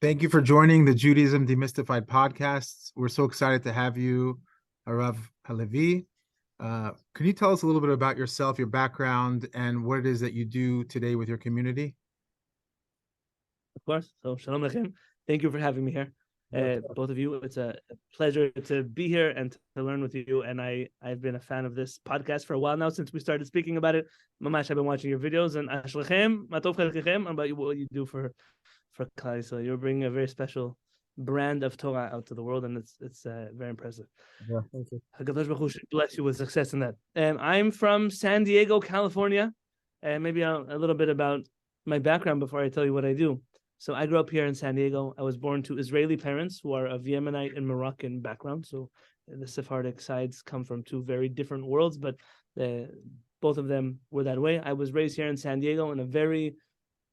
Thank you for joining the Judaism Demystified podcast. We're so excited to have you, Rabbi Halevy. Can you tell us a little bit about yourself, your background, and what it is that you do today with your community? Of course. So, Shalom Lechem. Thank you for having me here. Both of you. It's a pleasure to be here and to learn with you. And I've been a fan of this podcast for a while now, since we started speaking about it. Mamash, I've been watching your videos, and Ashlechem, Matov Chelkechem, about what you do for Klal. So you're bringing a very special brand of Torah out to the world, and it's very impressive. Yeah, thank you. HaKadosh Baruch Hu should bless you with success in that. I'm from San Diego, California. Maybe a little bit about my background before I tell you what I do. So I grew up here in San Diego. I was born to Israeli parents who are of Yemenite and Moroccan background. So the Sephardic sides come from two very different worlds, but both of them were that way. I was raised here in San Diego in a very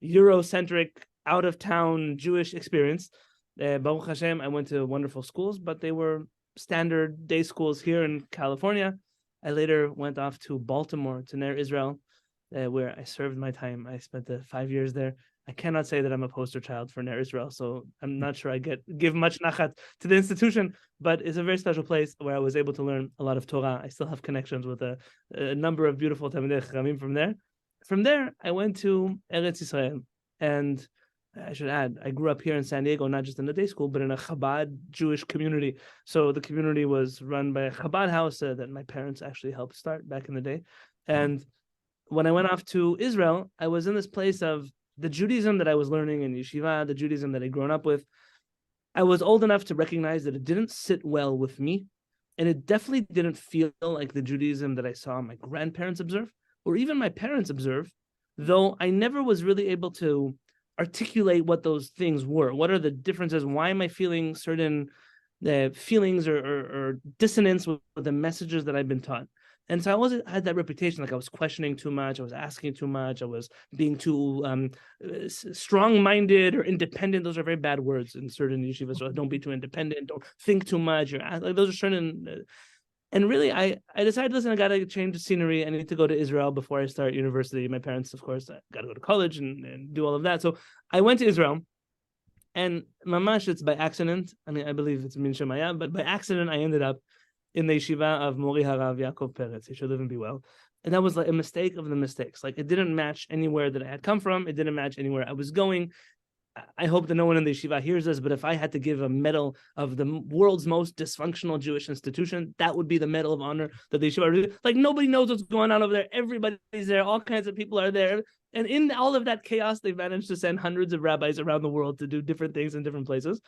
Eurocentric, out-of-town Jewish experience. Baruch Hashem, I went to wonderful schools, but they were standard day schools here in California. I later went off to Baltimore, to Ner Israel, where I served my time. I spent the 5 years there. I cannot say that I'm a poster child for Ner Israel, so I'm not sure I give much nachat to the institution, but it's a very special place where I was able to learn a lot of Torah. I still have connections with a number of beautiful Talmidei Hakhamim from there. From there, I went to Eretz Yisrael, and I should add, I grew up here in San Diego, not just in a day school, but in a Chabad Jewish community. So the community was run by a Chabad house that my parents actually helped start back in the day. And when I went off to Israel, I was in this place of the Judaism that I was learning in yeshiva, the Judaism that I'd grown up with. I was old enough to recognize that it didn't sit well with me, and it definitely didn't feel like the Judaism that I saw my grandparents observe, or even my parents observe, though I never was really able to articulate what those things were. What are the differences? Why am I feeling certain feelings or dissonance with the messages that I've been taught? And so I had that reputation, like I was questioning too much, I was asking too much, I was being too strong-minded or independent. Those are very bad words in certain yeshivas. So don't be too independent, don't think too much. Like those are certain. And really, I decided, listen, I got to change the scenery. I need to go to Israel before I start university. My parents, of course, got to go to college and do all of that. So I went to Israel. And mamash, it's by accident. I mean, I believe it's min shemaya, but by accident, I ended up in the yeshiva of Mori Harav Yaakov Peretz. He should live and be well. And that was like a mistake of the mistakes. Like it didn't match anywhere that I had come from. It didn't match anywhere I was going. I hope that no one in the yeshiva hears this, but if I had to give a medal of the world's most dysfunctional Jewish institution, that would be the medal of honor that the yeshiva. Like nobody knows what's going on over there. Everybody's there. All kinds of people are there. And in all of that chaos, they've managed to send hundreds of rabbis around the world to do different things in different places.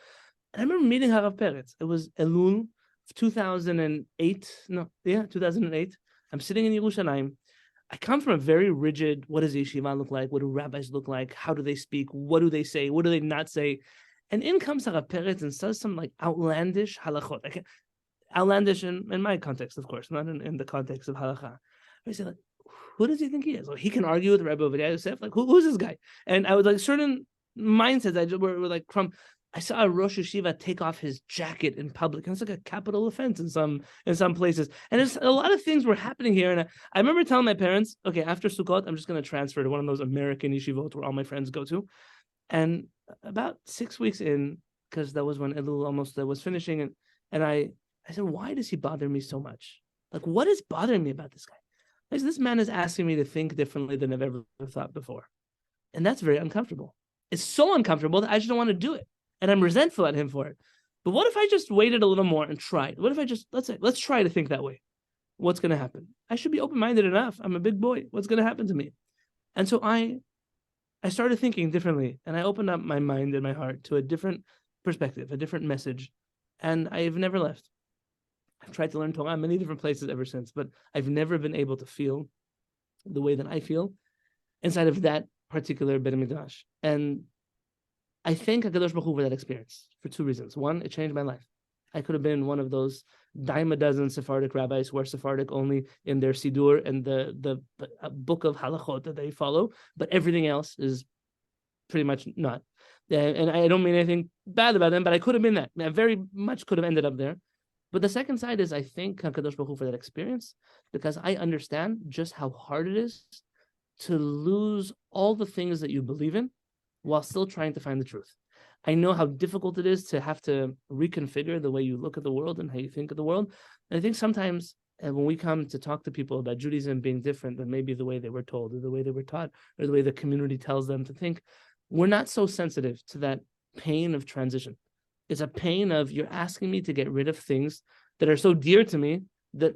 And I remember meeting Harav Peretz. It was Elul 2008. 2008. I'm sitting in Yerushalayim. I come from a very rigid, what does yeshiva look like? What do rabbis look like? How do they speak? What do they say? What do they not say? And in comes Harav Peretz and says some like outlandish halachot. Outlandish in my context, of course, not in the context of halacha. I say, like, who does he think he is? Like, he can argue with Rabbi Yosef. Like, who's this guy? And I was like, certain mindsets were like from. I saw a Rosh Yeshiva take off his jacket in public, and it's like a capital offense in some places. And there's a lot of things were happening here. And I remember telling my parents, okay, after Sukkot, I'm just going to transfer to one of those American yeshivot where all my friends go to. And about 6 weeks in, because that was when Elul almost was finishing, and I said, why does he bother me so much? Like, what is bothering me about this guy? I said, this man is asking me to think differently than I've ever thought before. And that's very uncomfortable. It's so uncomfortable that I just don't want to do it. And I'm resentful at him for it. But what if I just waited a little more and tried? What if I just, let's try to think that way. What's going to happen? I should be open-minded enough. I'm a big boy. What's going to happen to me? And so I started thinking differently, and I opened up my mind and my heart to a different perspective, a different message, and I've never left. I've tried to learn Torah in many different places ever since, but I've never been able to feel the way that I feel inside of that particular Beit HaMikdash. And I thank HaKadosh Baruch Hu for that experience for two reasons. One, it changed my life. I could have been one of those dime a dozen Sephardic rabbis who are Sephardic only in their Sidur and the book of halachot that they follow, but everything else is pretty much not. And I don't mean anything bad about them, but I could have been that. I very much could have ended up there. But the second side is I thank HaKadosh Baruch Hu for that experience, because I understand just how hard it is to lose all the things that you believe in while still trying to find the truth. I know how difficult it is to have to reconfigure the way you look at the world and how you think of the world. And I think sometimes when we come to talk to people about Judaism being different than maybe the way they were told or the way they were taught or the way the community tells them to think, we're not so sensitive to that pain of transition. It's a pain of you're asking me to get rid of things that are so dear to me that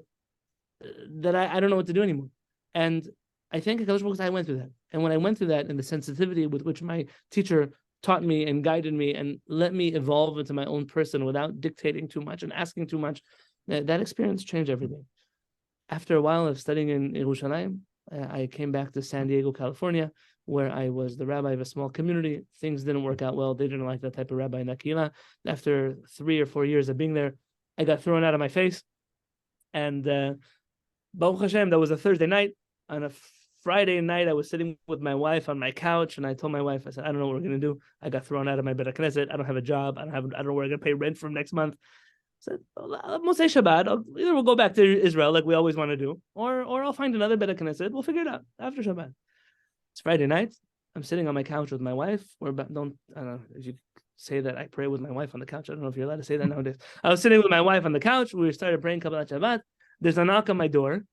I don't know what to do anymore. And I think because I went through that. And when I went through that and the sensitivity with which my teacher taught me and guided me and let me evolve into my own person without dictating too much and asking too much, that experience changed everything. After a while of studying in Yerushalayim, I came back to San Diego, California, where I was the rabbi of a small community. Things didn't work out well. They didn't like that type of rabbi in that kehillah. After 3 or 4 years of being there, I got thrown out of my face. And Baruch Hashem, that was a Thursday night. On a Friday night, I was sitting with my wife on my couch, and I told my wife, I said, I don't know what we're going to do. I got thrown out of my Beit HaKnesset. I don't have a job. I don't know where I'm going to pay rent from next month. I said, Mosei Shabbat, either we'll go back to Israel like we always want to do, or I'll find another Beit HaKnesset. We'll figure it out after Shabbat. It's Friday night. I'm sitting on my couch with my wife. I don't know if you say that I pray with my wife on the couch. I don't know if you're allowed to say that nowadays. I was sitting with my wife on the couch. We started praying Kehillat Shabbat. There's a knock on my door.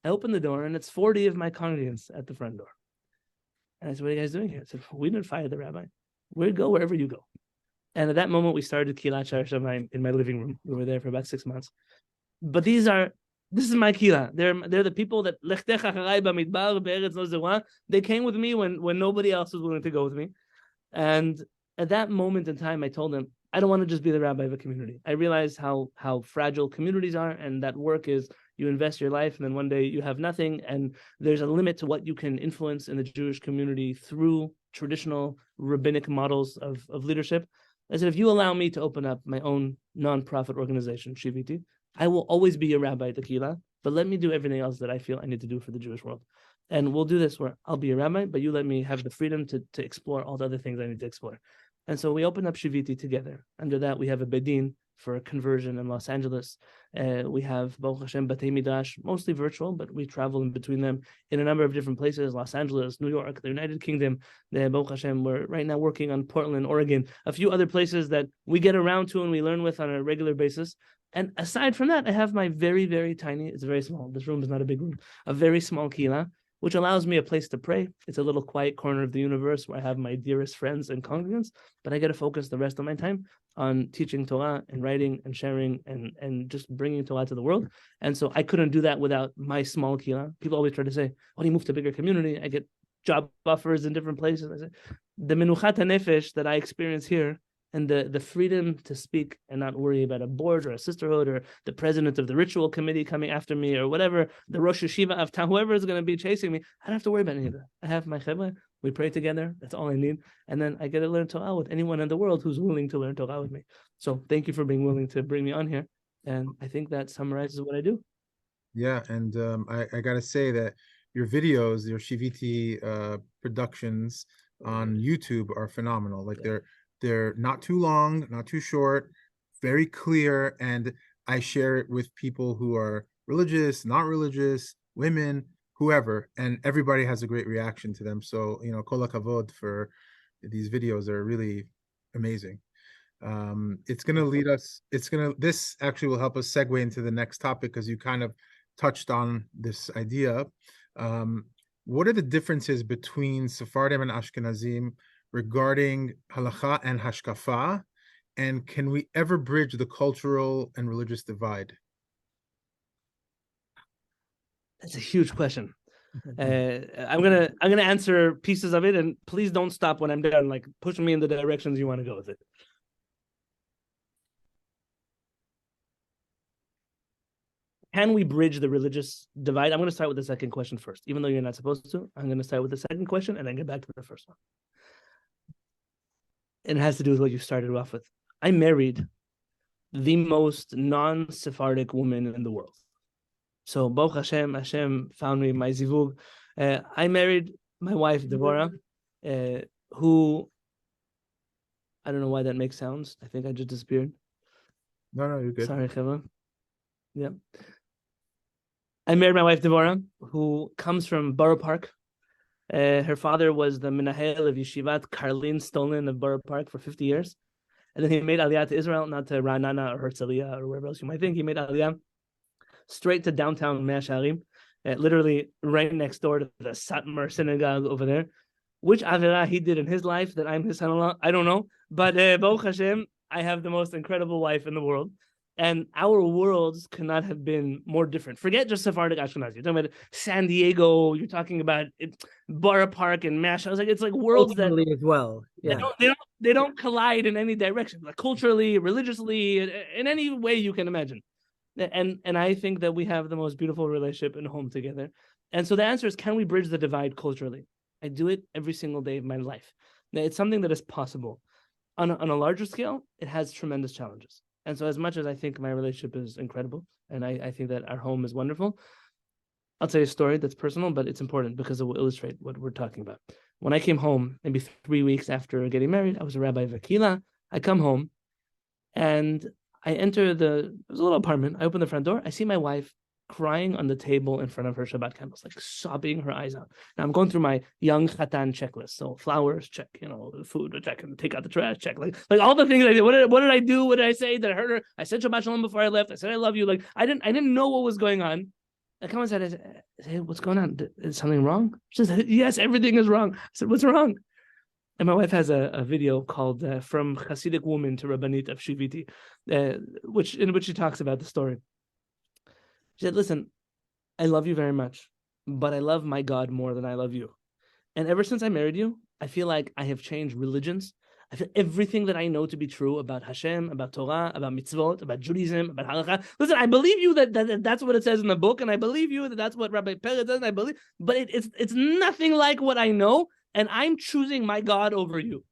I open the door, and it's 40 of my congregants at the front door. And I said, what are you guys doing here? I said, we didn't fire the rabbi. We'd go wherever you go. And at that moment, we started Kehillat Shaar HaShamayim in my living room. We were there for about 6 months. But this is my kehillah. They're the people that they came with me when nobody else was willing to go with me. And at that moment in time, I told them, I don't want to just be the rabbi of a community. I realized how fragile communities are, and that work is you invest your life, and then one day you have nothing, and there's a limit to what you can influence in the Jewish community through traditional rabbinic models of leadership. I said, if you allow me to open up my own nonprofit organization, Shiviti, I will always be a rabbi at the kehillah, but let me do everything else that I feel I need to do for the Jewish world. And we'll do this where I'll be a rabbi, but you let me have the freedom to explore all the other things I need to explore. And so we opened up Shiviti together. Under that, we have a bedin for conversion in Los Angeles. We have, Baruch Hashem, Batei Midrash, mostly virtual, but we travel in between them in a number of different places, Los Angeles, New York, the United Kingdom. Baruch Hashem, we're right now working on Portland, Oregon, a few other places that we get around to and we learn with on a regular basis. And aside from that, I have my very, very tiny, it's very small, this room is not a big room, a very small kehillah, which allows me a place to pray. It's a little quiet corner of the universe where I have my dearest friends and congregants, but I get to focus the rest of my time on teaching Torah and writing and sharing and just bringing Torah to the world. And so I couldn't do that without my small kehillah. People always try to say, when you move to a bigger community, I get job offers in different places. I say, the menuchat hanefesh that I experience here and the freedom to speak and not worry about a board or a sisterhood or the president of the ritual committee coming after me or whatever, the Rosh Yeshiva of town, whoever is going to be chasing me, I don't have to worry about any of that. I have my chevra, we pray together, that's all I need. And then I get to learn Torah with anyone in the world who's willing to learn Torah with me. So thank you for being willing to bring me on here. And I think that summarizes what I do. Yeah, and I got to say that your videos, your Shiviti productions on YouTube are phenomenal. Like they're not too long, not too short, very clear, and I share it with people who are religious, not religious, women, whoever, and everybody has a great reaction to them. So, kol hakavod for these videos are really amazing. It's going to lead us, this actually will help us segue into the next topic because you kind of touched on this idea. What are the differences between Sephardim and Ashkenazim regarding halacha and hashkafa, and can we ever bridge the cultural and religious divide? That's a huge question. I'm gonna answer pieces of it, and please don't stop when I'm done. Like push me in the directions you want to go with it. Can we bridge the religious divide? I'm going to start with the second question first, even though you're not supposed to. I'm going to start with the second question and then get back to the first one. It has to do with what you started off with. I married the most non-Sephardic woman in the world. So, Baruch Hashem, Hashem found me my zivug. I married my wife, Devorah, who, I don't know why that makes sounds. I think I just disappeared. No, you're good. Sorry, Cheva. Yeah. I married my wife, Devorah, who comes from Borough Park. Her father was the Menahel of Yeshivat Karlin Stolen of Borough Park for 50 years. And then he made Aliyah to Israel, not to Ra'anana or Herzliya or wherever else you might think. He made Aliyah straight to downtown Mea Shearim, literally right next door to the Satmar synagogue over there. Which Avera he did in his life that I'm his son-in-law, I don't know. But Baruch Hashem, I have the most incredible wife in the world. And our worlds could not have been more different. Forget just Sephardic Ashkenazi. You're talking about San Diego. You're talking about Borough Park and Mash. I was like, it's like worlds that as well. Yeah, they don't collide in any direction, like culturally, religiously, in any way you can imagine. And I think that we have the most beautiful relationship and home together. And so the answer is, can we bridge the divide culturally? I do it every single day of my life. Now, it's something that is possible. On a larger scale, it has tremendous challenges. And so as much as I think my relationship is incredible, and I think that our home is wonderful, I'll tell you a story that's personal, but it's important because it will illustrate what we're talking about. When I came home, maybe 3 weeks after getting married, I was a rabbi of a kehillah. I come home, and I enter it was a little apartment. I open the front door. I see my wife crying on the table in front of her Shabbat candles, like sobbing her eyes out. Now I'm going through my young Chatan checklist. So flowers, check, food, check, and take out the trash, check, like all the things I did. What did I do? What did I say? Did I hurt her? I said Shabbat Shalom before I left. I said I love you. Like I didn't know what was going on. I come inside. I said, hey, what's going on? Is something wrong? She said, yes, everything is wrong. I said, what's wrong? And my wife has a video called "From Hasidic Woman to Rabbanit of Shiviti," in which she talks about the story. She said, listen, I love you very much, but I love my God more than I love you. And ever since I married you, I feel like I have changed religions. I feel everything that I know to be true about Hashem, about Torah, about mitzvot, about Judaism, about halacha. Listen, I believe you that's what it says in the book, and I believe you that that's what Rabbi Perplexed does, and I believe, but it's nothing like what I know, and I'm choosing my God over you.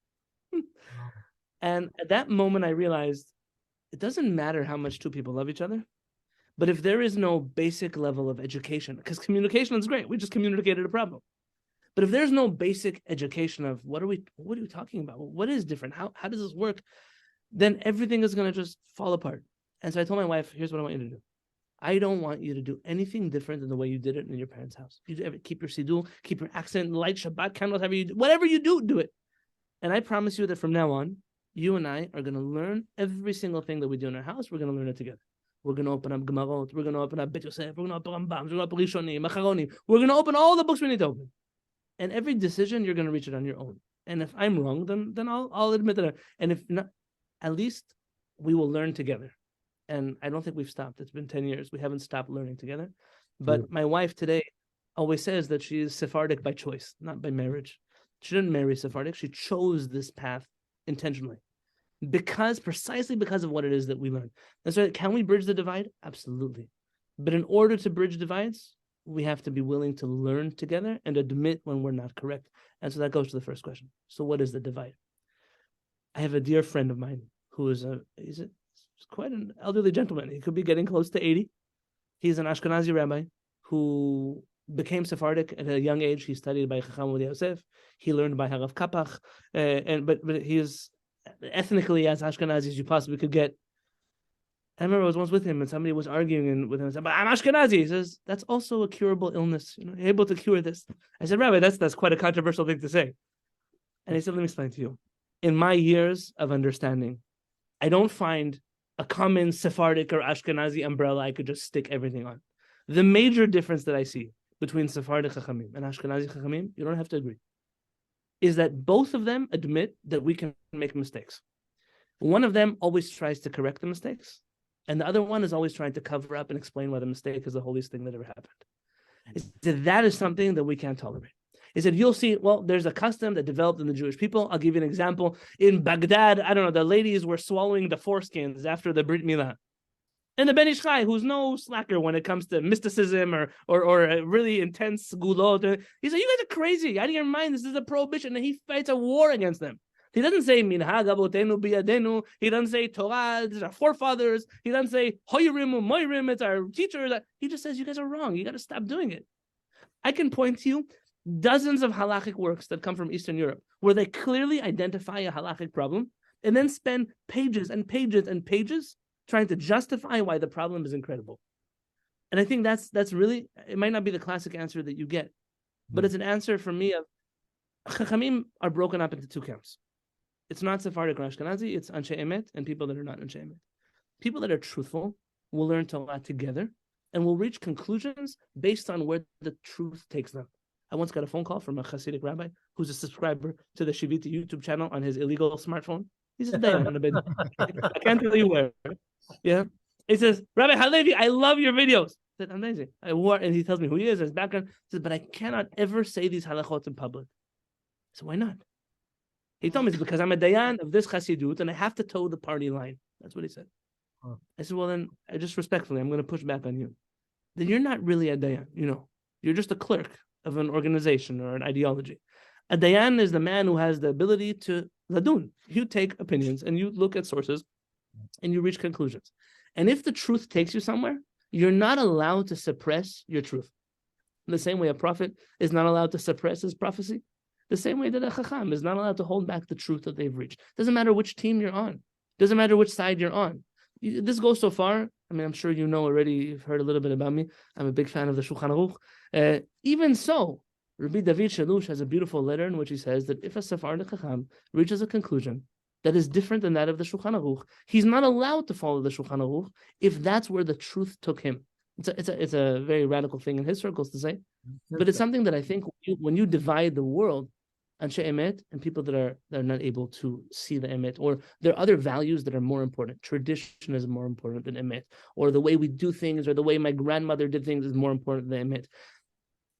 And at that moment, I realized it doesn't matter how much two people love each other. But if there is no basic level of education, because communication is great, we just communicated a problem. But if there's no basic education of what are we talking about? What is different? How does this work? Then everything is going to just fall apart. And so I told my wife, here's what I want you to do. I don't want you to do anything different than the way you did it in your parents' house. You keep your siddur, keep your accent, light Shabbat candles, whatever you do, do it. And I promise you that from now on, you and I are going to learn every single thing that we do in our house. We're going to learn it together. We're going to open up Gemarot. We're going to open up Bet Yosef. We're going to open Rambam. We're going to open Rishonim, Acharonim. We're going to open all the books we need to open. And every decision, you're going to reach it on your own. And if I'm wrong, then I'll admit that. And if not, at least we will learn together. And I don't think we've stopped. It's been 10 years. We haven't stopped learning together. But my wife today always says that she is Sephardic by choice, not by marriage. She didn't marry Sephardic. She chose this path intentionally. Precisely because of what it is that we learn. And so can we bridge the divide? Absolutely. But in order to bridge divides, we have to be willing to learn together and admit when we're not correct. And so that goes to the first question. So what is the divide? I have a dear friend of mine who is he's quite an elderly gentleman. He could be getting close to 80. He's an Ashkenazi rabbi who became Sephardic at a young age. He studied by Chacham Yosef. He learned by Harav Kapach. But he is ethnically as Ashkenazi as you possibly could get. I remember I was once with him and somebody was arguing with him and said, but I'm Ashkenazi. He says, that's also a curable illness. You're able to cure this. I said, Rabbi, that's quite a controversial thing to say. And he said, let me explain to you. In my years of understanding, I don't find a common Sephardic or Ashkenazi umbrella I could just stick everything on. The major difference that I see between Sephardic Hakhamim and Ashkenazi Hakhamim, you don't have to agree, is that both of them admit that we can make mistakes. One of them always tries to correct the mistakes, and the other one is always trying to cover up and explain why the mistake is the holiest thing that ever happened. He said, that is something that we can't tolerate. He said, you'll see, well, there's a custom that developed in the Jewish people. I'll give you an example. In Baghdad, I don't know, the ladies were swallowing the foreskins after the Brit Milah. And the Ben Ish Chai, who's no slacker when it comes to mysticism or really intense gulot, he said, you guys are crazy, out of your mind, this is a prohibition, and he fights a war against them. He doesn't say minhag avotenu biyadenu. He doesn't say Torah, these are our forefathers. He doesn't say hoyrim moirim, it's our teacher. He just says, you guys are wrong, you got to stop doing it. I can point to you dozens of halachic works that come from Eastern Europe where they clearly identify a halachic problem and then spend pages and pages and pages trying to justify why the problem is incredible. And I think that's really, it might not be the classic answer that you get, but it's an answer for me of Chachamim are broken up into two camps. It's not Sephardic or Ashkenazi, it's Anshe Emet and people that are not Anshe Emet. People that are truthful will learn Torah together and will reach conclusions based on where the truth takes them. I once got a phone call from a Hasidic rabbi who's a subscriber to the Shiviti YouTube channel on his illegal smartphone. He's a dayan on a bed. I can't tell you where. Yeah. He says, Rabbi Halevy, I love your videos. I said, amazing. And he tells me who he is, his background. He says, but I cannot ever say these halachot in public. So why not? He told me it's because I'm a dayan of this Hasidut and I have to toe the party line. That's what he said. Huh. I said, well, then, I just respectfully, I'm going to push back on you. Then you're not really a dayan, You're just a clerk of an organization or an ideology. A dayan is the man who has the ability to ladun. You take opinions and you look at sources and you reach conclusions. And if the truth takes you somewhere, you're not allowed to suppress your truth. In the same way a prophet is not allowed to suppress his prophecy, the same way that a chacham is not allowed to hold back the truth that they've reached. Doesn't matter which team you're on. Doesn't matter which side you're on. This goes so far. I mean, I'm sure you know already, you've heard a little bit about me. I'm a big fan of the Shulchan Aruch. Even so, Rabbi David Shalush has a beautiful letter in which he says that if a Sephardic Chacham reaches a conclusion that is different than that of the Shulchan Aruch, he's not allowed to follow the Shulchan Aruch if that's where the truth took him. It's a very radical thing in his circles to say, but it's something that I think when you divide the world, Anshe Emet and people that are not able to see the Emet, or there are other values that are more important. Tradition is more important than Emet, or the way we do things, or the way my grandmother did things is more important than Emet.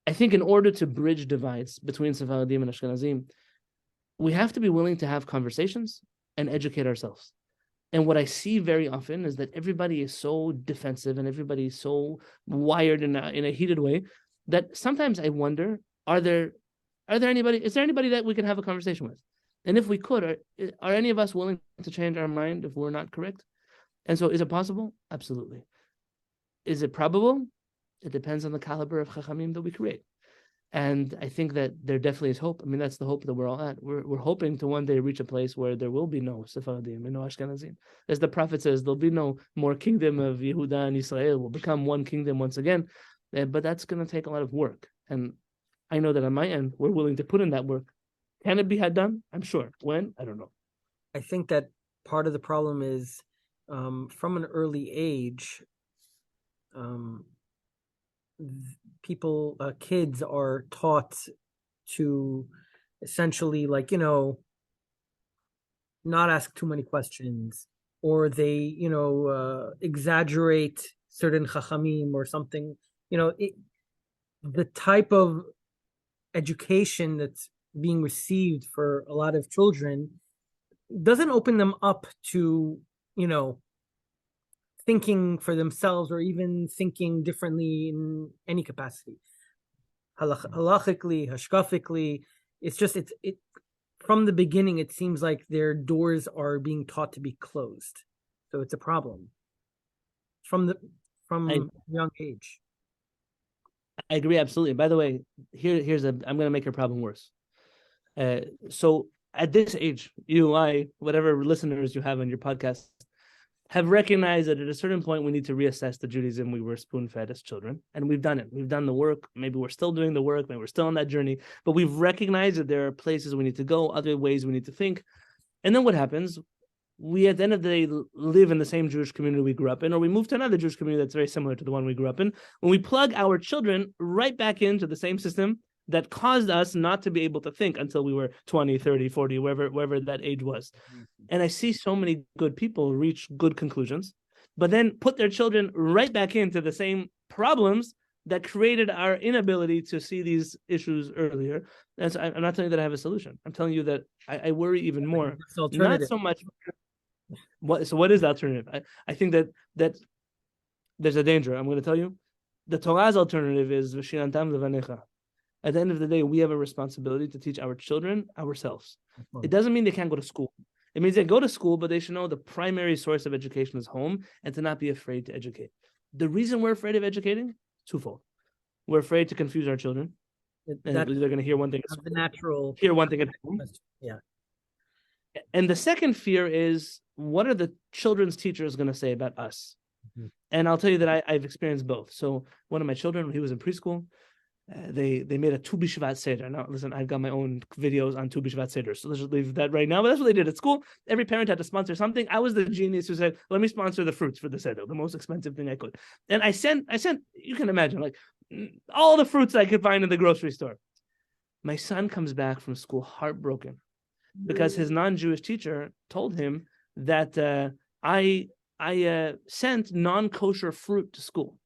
I think in order to bridge divides between Sephardim and Ashkenazim, we have to be willing to have conversations and educate ourselves. And what I see very often is that everybody is so defensive and everybody is so wired in a heated way that sometimes I wonder, is there anybody that we can have a conversation with? And if we could, are any of us willing to change our mind if we're not correct? And so is it possible? Absolutely. Is it probable? It depends on the caliber of Chachamim that we create. And I think that there definitely is hope. I mean, that's the hope that we're all at. We're hoping to one day reach a place where there will be no Sephardim and no Ashkenazim. As the prophet says, there'll be no more kingdom of Yehuda and Israel. We'll become one kingdom once again. But that's going to take a lot of work. And I know that on my end, we're willing to put in that work. Can it be had done? I'm sure. When? I don't know. I think that part of the problem is from an early age, kids are taught to essentially, not ask too many questions, or they, exaggerate certain chachamim or something. The type of education that's being received for a lot of children doesn't open them up to, thinking for themselves or even thinking differently in any capacity. Halachically, hashkafically, it from the beginning, it seems like their doors are being taught to be closed. So it's a problem from young age. I agree absolutely. By the way, I'm going to make your problem worse. So at this age, you, I, whatever listeners you have on your podcast, have recognized that at a certain point we need to reassess the Judaism we were spoon-fed as children. And we've done it. We've done the work. Maybe we're still doing the work. Maybe we're still on that journey. But we've recognized that there are places we need to go, other ways we need to think. And then what happens? We, at the end of the day, live in the same Jewish community we grew up in, or we move to another Jewish community that's very similar to the one we grew up in. When we plug our children right back into the same system that caused us not to be able to think until we were 20, 30, 40, wherever that age was. And I see so many good people reach good conclusions, but then put their children right back into the same problems that created our inability to see these issues earlier. And so I'm not telling you that I have a solution. I'm telling you that I worry even more. Not so much. What is the alternative? I think that there's a danger. I'm going to tell you. The Torah's alternative is V'shinantam levanecha. At the end of the day, we have a responsibility to teach our children ourselves. It doesn't mean they can't go to school. It means they go to school, but they should know the primary source of education is home and to not be afraid to educate. The reason we're afraid of educating, twofold. We're afraid to confuse our children. And they're going to hear one thing at school, hear one thing at home. Yeah. And the second fear is, what are the children's teachers going to say about us? Mm-hmm. And I'll tell you that I've experienced both. So one of my children, when he was in preschool, they made a Tu B'Shvat Seder. Now, listen, I've got my own videos on Tu B'Shvat Seder, so let's just leave that right now. But that's what they did at school. Every parent had to sponsor something. I was the genius who said, let me sponsor the fruits for the Seder, the most expensive thing I could. And I sent, you can imagine, like all the fruits I could find in the grocery store. My son comes back from school heartbroken because his non-Jewish teacher told him that I sent non-kosher fruit to school.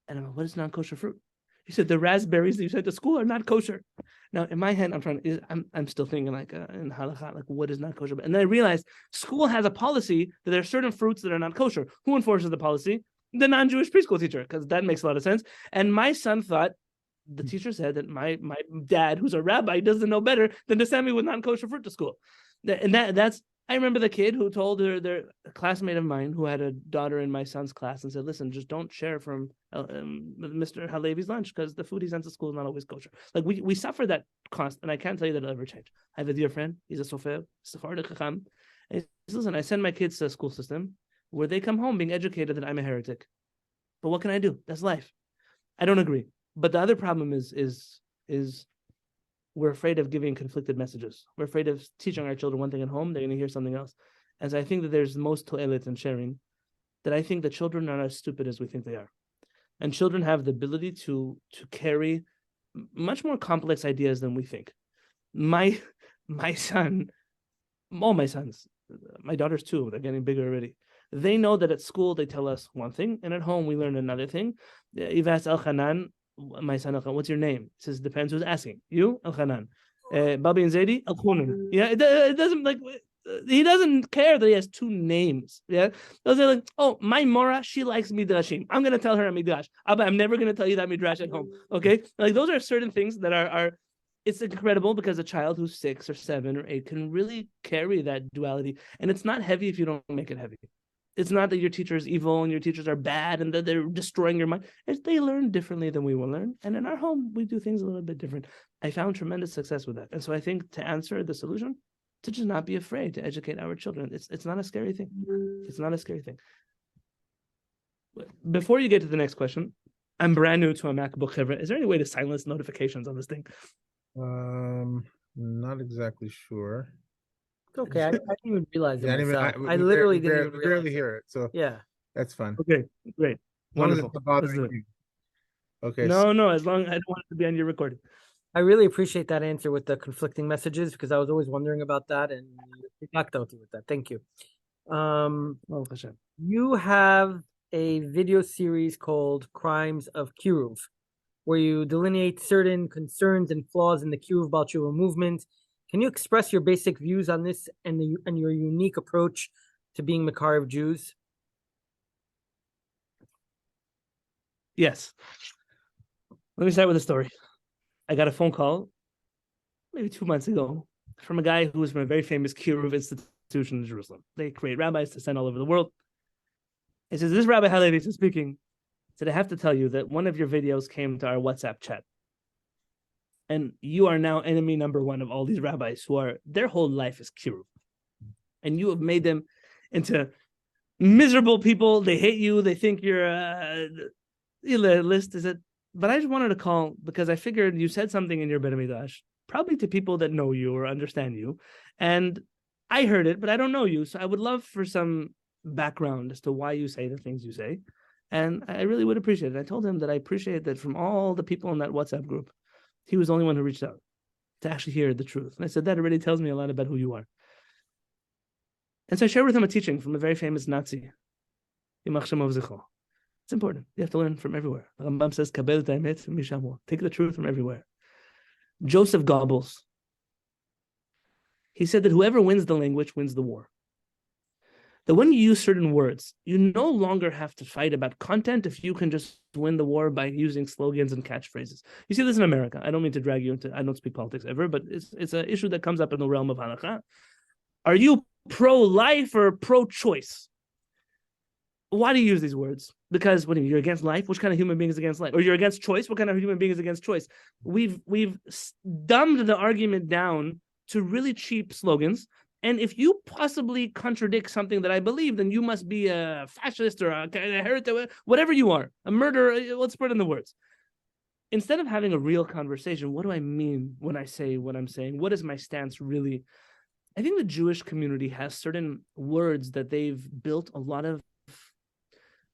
And I'm like, what is non-kosher fruit? He said, the raspberries that you sent to school are not kosher. Now, in my head, I'm still thinking like in halacha, like what is not kosher? And then I realized school has a policy that there are certain fruits that are not kosher. Who enforces the policy? The non-Jewish preschool teacher, because that makes a lot of sense. And my son thought, the teacher said that my dad, who's a rabbi, doesn't know better than to send me with non-kosher fruit to school. And that's I remember the kid who told their classmate of mine who had a daughter in my son's class and said, listen, just don't share from Mr. Halevy's lunch because the food he sends to school is not always kosher. Like we suffer that cost, and I can't tell you that it'll ever change. I have a dear friend. He's a Sephardic Hakhamim. And he says, listen, I send my kids to a school system where they come home being educated that I'm a heretic. But what can I do? That's life. I don't agree. But the other problem is we're afraid of giving conflicted messages. We're afraid of teaching our children one thing at home, they're going to hear something else. And so I think that there's most toilet in sharing, that I think that children are not as stupid as we think they are. And children have the ability to carry much more complex ideas than we think. My son, all my sons, my daughters too, they're getting bigger already. They know that at school they tell us one thing, and at home we learn another thing. You've asked El-Hanan, my son El-Hanan, what's your name? He says, depends who's asking. You, El-Hanan. Babi and Zaidi, El-Khunun. Yeah, it doesn't like, he doesn't care that he has two names. Yeah, those are like, oh, my Mora, she likes midrashim. I'm gonna tell her a midrash. I'm never gonna tell you that midrash at home. Okay, like those are certain things that are. It's incredible because a child who's 6 or 7 or 8 can really carry that duality, and it's not heavy if you don't make it heavy. It's not that your teacher is evil and your teachers are bad and that they're destroying your mind. They learn differently than we will learn. And in our home, we do things a little bit different. I found tremendous success with that. And so I think to answer the solution, to just not be afraid to educate our children. It's not a scary thing. It's not a scary thing. Before you get to the next question, I'm brand new to a MacBook. Is there any way to silence notifications on this thing? Not exactly sure. Okay, I didn't even realize it myself. We I literally didn't we barely hear it, so yeah, that's fine. Okay, great, wonderful. Okay. No, as long as I don't want it to be on your recording. I really appreciate that answer with the conflicting messages because I was always wondering about that, and you knocked out with that. Thank you. You have a video series called "Crimes of Kiruv," where you delineate certain concerns and flaws in the Kiruv Baal Teshuva movement. Can you express your basic views on this and your unique approach to being Makariv Jews? Yes. Let me start with a story. I got a phone call maybe 2 months ago from a guy who was from a very famous Kiruv institution in Jerusalem. They create rabbis to send all over the world. He says, this Rabbi Halevy is speaking. He said, I have to tell you that one of your videos came to our WhatsApp chat. And you are now enemy number one of all these rabbis who are, their whole life is Kiruv. And you have made them into miserable people. They hate you. They think you're a list. Is it? But I just wanted to call because I figured you said something in your Bet Midrash, probably to people that know you or understand you. And I heard it, but I don't know you. So I would love for some background as to why you say the things you say. And I really would appreciate it. I told him that I appreciate that from all the people in that WhatsApp group, he was the only one who reached out to actually hear the truth. And I said, that already tells me a lot about who you are. And so I shared with him a teaching from a very famous Nazi. It's important. You have to learn from everywhere. The Rambam says, take the truth from everywhere. Joseph Goebbels, he said that whoever wins the language wins the war. That when you use certain words, you no longer have to fight about content if you can just win the war by using slogans and catchphrases. You see this in America. I don't mean to drag you into, I don't speak politics ever, but it's an issue that comes up in the realm of halacha. Are you pro-life or pro-choice? Why do you use these words? Because what do you mean? You're against life? Which kind of human being is against life? Or you're against choice? What kind of human being is against choice? We've dumbed the argument down to really cheap slogans. And if you possibly contradict something that I believe, then you must be a fascist or a heretic, whatever you are, a murderer. Let's put in the words. instead of having a real conversation, what do I mean when I say what I'm saying? What is my stance really? I think the Jewish community has certain words that they've built a lot of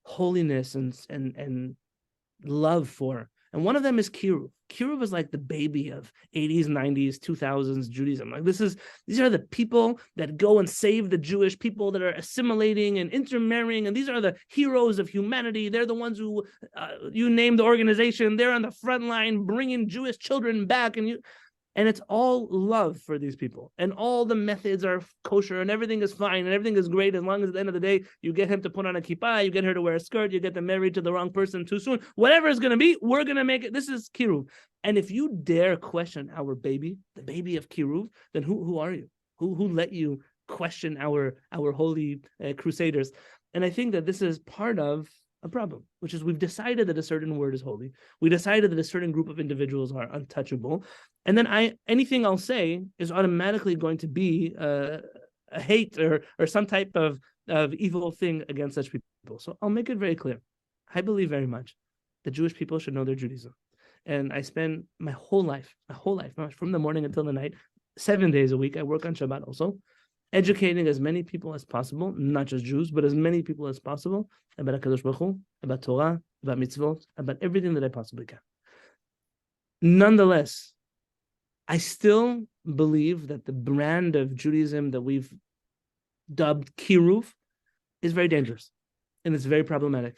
holiness and love for. And one of them is Kiruv. Kiruv is like the baby of 80s, 90s, 2000s Judaism. Like these are the people that go and save the Jewish people that are assimilating and intermarrying. And these are the heroes of humanity. They're the ones who, you name the organization. They're on the front line bringing Jewish children back. And it's all love for these people. And all the methods are kosher and everything is fine and everything is great as long as at the end of the day, you get him to put on a kippah, you get her to wear a skirt, you get them married to the wrong person too soon. Whatever it's going to be, we're going to make it. This is Kiruv. And if you dare question our baby, the baby of Kiruv, then who are you? Who let you question our holy crusaders? And I think that this is part of a problem, which is we've decided that a certain word is holy. We decided that a certain group of individuals are untouchable. And then anything I'll say is automatically going to be a hate or some type of evil thing against such people. So I'll make it very clear. I believe very much that Jewish people should know their Judaism. And I spend my whole life, from the morning until the night, 7 days a week. I work on Shabbat also, educating as many people as possible, not just Jews, but as many people as possible about HaKadosh Baruch Hu, about Torah, about mitzvot, about everything that I possibly can. Nonetheless, I still believe that the brand of Judaism that we've dubbed Kiruv is very dangerous and it's very problematic.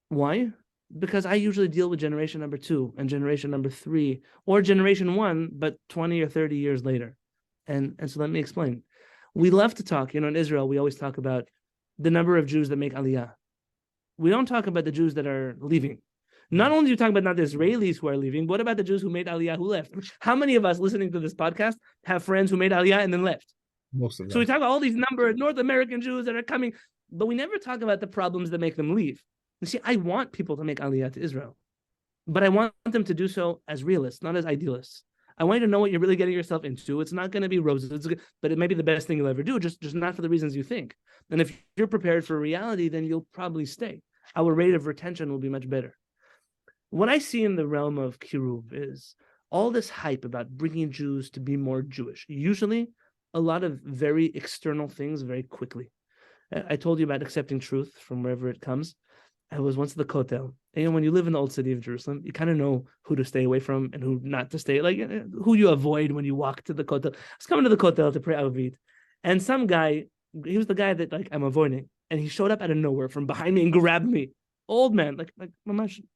Why? Because I usually deal with generation number 2 and generation number 3 or generation 1, but 20 or 30 years later. And so let me explain. We love to talk, in Israel, we always talk about the number of Jews that make Aliyah. We don't talk about the Jews that are leaving. Not only do you talk about not the Israelis who are leaving, but what about the Jews who made Aliyah who left? How many of us listening to this podcast have friends who made Aliyah and then left? Most of them. So we talk about all these number of North American Jews that are coming, but we never talk about the problems that make them leave. You see, I want people to make Aliyah to Israel, but I want them to do so as realists, not as idealists. I want you to know what you're really getting yourself into. It's not going to be roses, but it may be the best thing you'll ever do, just not for the reasons you think. And if you're prepared for reality, then you'll probably stay. Our rate of retention will be much better. What I see in the realm of Kiruv is all this hype about bringing Jews to be more Jewish. Usually, a lot of very external things very quickly. I told you about accepting truth from wherever it comes. I was once at the Kotel. And when you live in the old city of Jerusalem, you kind of know who to stay away from and who not to stay, like who you avoid when you walk to the Kotel. I was coming to the Kotel to pray Avit. And some guy, he was the guy that like I'm avoiding. And he showed up out of nowhere from behind me and grabbed me. Old man, like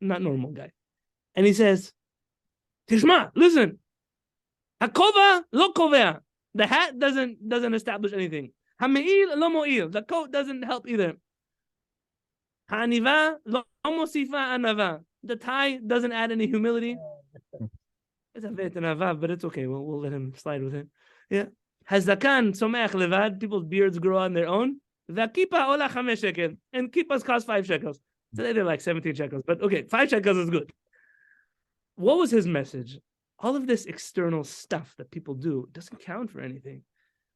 not normal guy. And he says, Tishma, listen. Hakova lo kovea. The hat doesn't establish anything. Hameil lo mo'il. The coat doesn't help either. Ha'aniva lo mosifa anava. The tie doesn't add any humility. It's a bit anava, but it's okay. We'll let him slide with it. Yeah. Hazakan someach levad. People's beards grow on their own. V'kipa ola 5 shekel. And kippas cost 5 shekels. Today they're like 17 shekels. But okay, 5 shekels is good. What was his message? All of this external stuff that people do doesn't count for anything.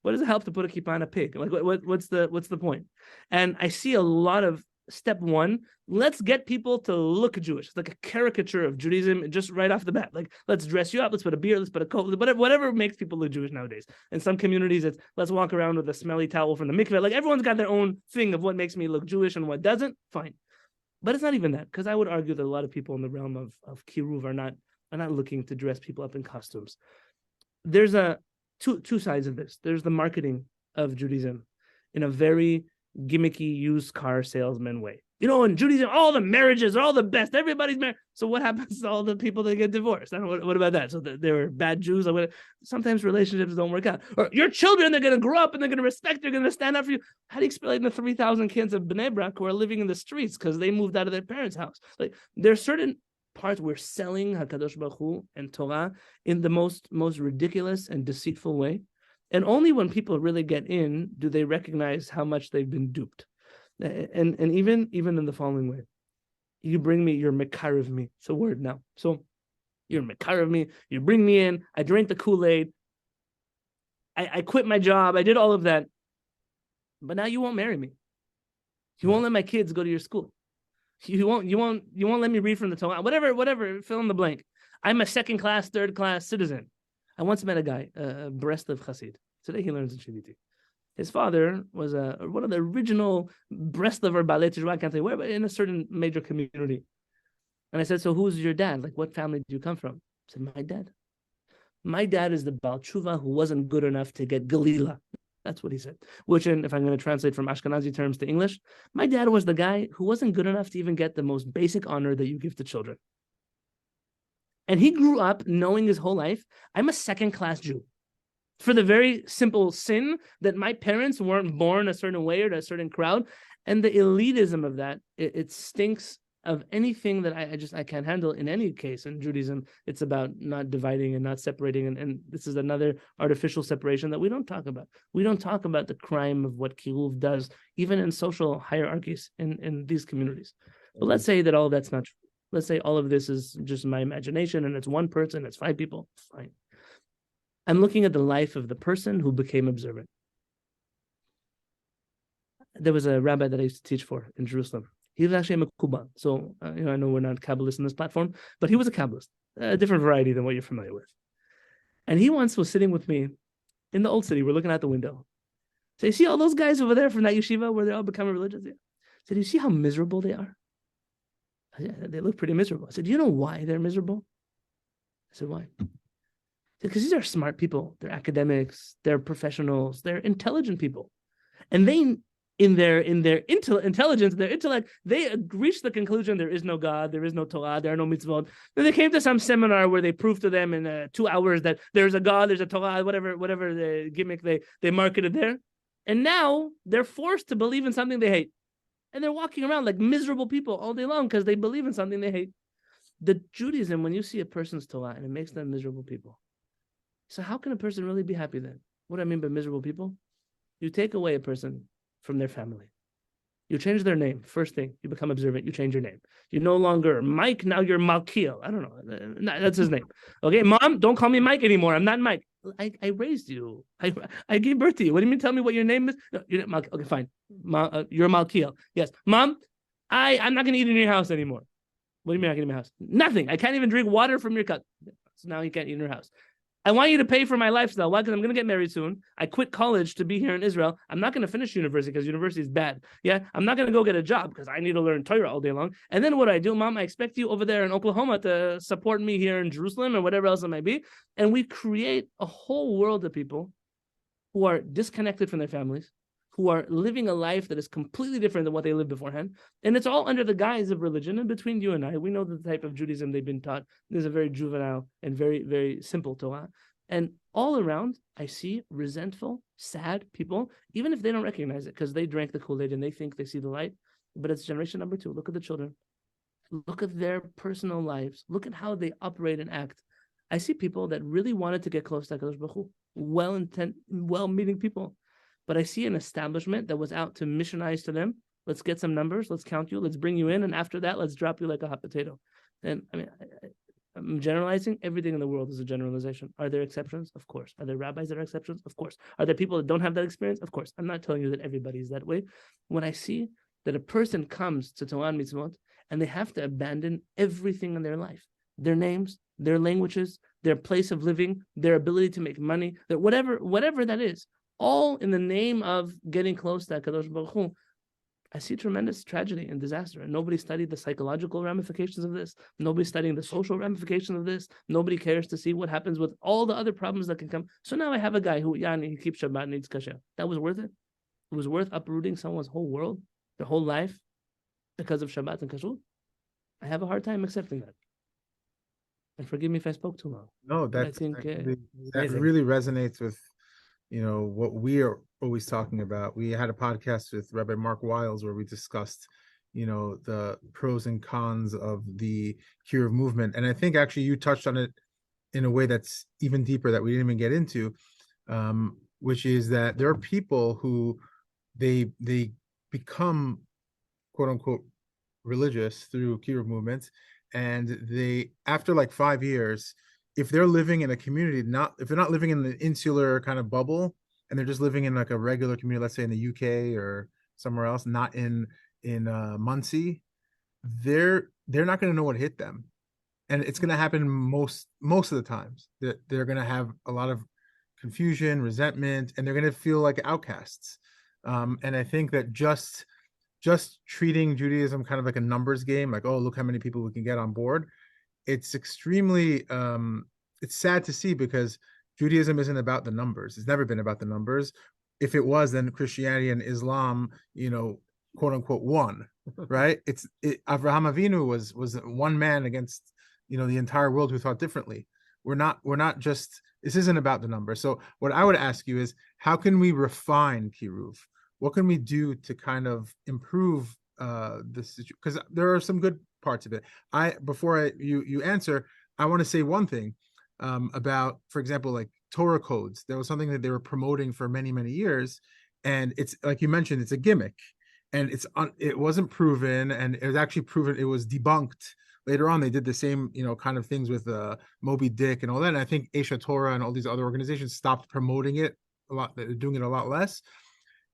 What does it help to put a kippah on a pig? Like, what's the point? And I see a lot of step one. Let's get people to look Jewish. It's like a caricature of Judaism, just right off the bat. Like, let's dress you up. Let's put a beard. Let's put a coat. Whatever makes people look Jewish nowadays. In some communities, it's let's walk around with a smelly towel from the mikveh. Like, everyone's got their own thing of what makes me look Jewish and what doesn't. Fine, but it's not even that, because I would argue that a lot of people in the realm of Kiruv are not looking to dress people up in costumes. There's two sides of this. There's the marketing of Judaism in a very gimmicky used car salesman way. In Judaism, all the marriages are all the best. Everybody's married. So what happens to all the people that get divorced? I don't know, what about that? So they were bad Jews. Sometimes relationships don't work out. Or your children, they're going to grow up and they're going to respect, they're going to stand up for you. How do you explain the 3,000 kids of Bnei Brak who are living in the streets because they moved out of their parents' house? Like, there's certain parts we're selling HaKadosh Baruch Hu and Torah in the most ridiculous and deceitful way. And only when people really get in do they recognize how much they've been duped. And even in the following way, you bring me, you're mekariv me. It's a word now. So you're mekariv me, you bring me in, I drank the Kool-Aid, I quit my job, I did all of that. But now you won't marry me. You won't let my kids go to your school. You won't let me read from the Torah. Whatever, fill in the blank. I'm a second class, third class citizen. I once met a guy, a Breslov Chassid. Today he learns in Shiviti. His father was one of the original Breslov or Baal Teshuva, I can't tell you where, but in a certain major community. And I said, so who's your dad? Like, what family do you come from? I said, my dad. My dad is the Baal Teshuva who wasn't good enough to get Galila. That's what he said. Which, if I'm going to translate from Ashkenazi terms to English, my dad was the guy who wasn't good enough to even get the most basic honor that you give to children. And he grew up knowing his whole life, I'm a second-class Jew. For the very simple sin that my parents weren't born a certain way or to a certain crowd. And the elitism of that, it stinks of anything that I can't handle in any case. In Judaism, it's about not dividing and not separating. And this is another artificial separation that we don't talk about. We don't talk about the crime of what Kiruv does, even in social hierarchies in these communities. But let's say that all of that's not true. Let's say all of this is just my imagination and it's one person, it's 5 people. Fine. I'm looking at the life of the person who became observant. There was a rabbi that I used to teach for in Jerusalem. He was actually a Mekuban. So, I know we're not Kabbalists in this platform, but he was a Kabbalist, a different variety than what you're familiar with. And he once was sitting with me in the old city. We're looking out the window. So you see all those guys over there from that yeshiva where they're all becoming religious? Yeah. So do you see how miserable they are? I said, they look pretty miserable. I said, do you know why they're miserable? I said, why? Because these are smart people. They're academics. They're professionals. They're intelligent people. And they, in their intelligence, their intellect, they reached the conclusion there is no God, there is no Torah, there are no mitzvot. Then they came to some seminar where they proved to them in 2 hours that there's a God, there's a Torah, whatever the gimmick they marketed there. And now they're forced to believe in something they hate. And they're walking around like miserable people all day long because they believe in something they hate. The Judaism, when you see a person's Torah and it makes them miserable people, so how can a person really be happy then? What do I mean by miserable people? You take away a person from their family. You change their name. First thing, you become observant, you change your name. You're no longer Mike, now you're Malkiel. I don't know. That's his name. Okay, Mom, don't call me Mike anymore. I'm not Mike. I raised you. I gave birth to you. What do you mean tell me what your name is? No, you're not Malkiel. Okay, fine. You're Malkiel. Yes. Mom, I'm not going to eat in your house anymore. What do you mean I'm not going to eat in my house? Nothing. I can't even drink water from your cup. So now you can't eat in your house. I want you to pay for my lifestyle. Why? Because I'm going to get married soon. I quit college to be here in Israel. I'm not going to finish university because university is bad. Yeah, I'm not going to go get a job because I need to learn Torah all day long. And then what do? Mom, I expect you over there in Oklahoma to support me here in Jerusalem or whatever else it might be. And we create a whole world of people who are disconnected from their families, who are living a life that is completely different than what they lived beforehand. And it's all under the guise of religion. And between you and I, we know the type of Judaism they've been taught. There's a very juvenile and very, very simple Torah. And all around, I see resentful, sad people, even if they don't recognize it, because they drank the Kool-Aid and they think they see the light. But it's generation number 2. Look at the children. Look at their personal lives. Look at how they operate and act. I see people that really wanted to get close to HaKadosh Baruch Hu, well-meaning people. But I see an establishment that was out to missionize to them. Let's get some numbers. Let's count you. Let's bring you in. And after that, let's drop you like a hot potato. And I'm generalizing. Everything in the world is a generalization. Are there exceptions? Of course. Are there rabbis that are exceptions? Of course. Are there people that don't have that experience? Of course. I'm not telling you that everybody is that way. When I see that a person comes to Torah and mitzvot and they have to abandon everything in their life, their names, their languages, their place of living, their ability to make money, that whatever that is, all in the name of getting close to HaKadosh Baruch Hu, I see tremendous tragedy and disaster. And nobody studied the psychological ramifications of this. Nobody's studying the social ramifications of this. Nobody cares to see what happens with all the other problems that can come. So now I have a guy who, he keeps Shabbat and eats kasher. That was worth it? It was worth uprooting someone's whole world, their whole life, because of Shabbat and kashrut? I have a hard time accepting that. And forgive me if I spoke too long. No, that really resonates with what we are always talking about. We had a podcast with Rabbi Mark Wiles where we discussed, the pros and cons of the Kiruv movement. And I think actually you touched on it in a way that's even deeper that we didn't even get into, which is that there are people who they become quote unquote religious through Kiruv movements. And they, after like 5 years, if they're living in a community, if they're not living in the insular kind of bubble, and they're just living in like a regular community, let's say in the UK or somewhere else, not in Muncie, they're not going to know what hit them, and it's going to happen most of the times. They're going to have a lot of confusion, resentment, and they're going to feel like outcasts. And I think that just treating Judaism kind of like a numbers game, like, oh, look how many people we can get on board, it's extremely it's sad to see, because Judaism isn't about the numbers. It's never been about the numbers. If it was, then Christianity and Islam, quote unquote, won, right? Avraham Avinu was one man against, the entire world who thought differently. We're not just, this isn't about the numbers. So what I would ask you is, how can we refine Kiruv? What can we do to kind of improve this? Because there are some good parts of it. Before you answer, I want to say one thing about, for example, like Torah codes. There was something that they were promoting for many, many years, and it's like you mentioned, it's a gimmick, and it wasn't proven, and it was actually proven, it was debunked later on. They did the same, kind of things with Moby Dick and all that. And I think Aisha Torah and all these other organizations stopped promoting it a lot. They're doing it a lot less.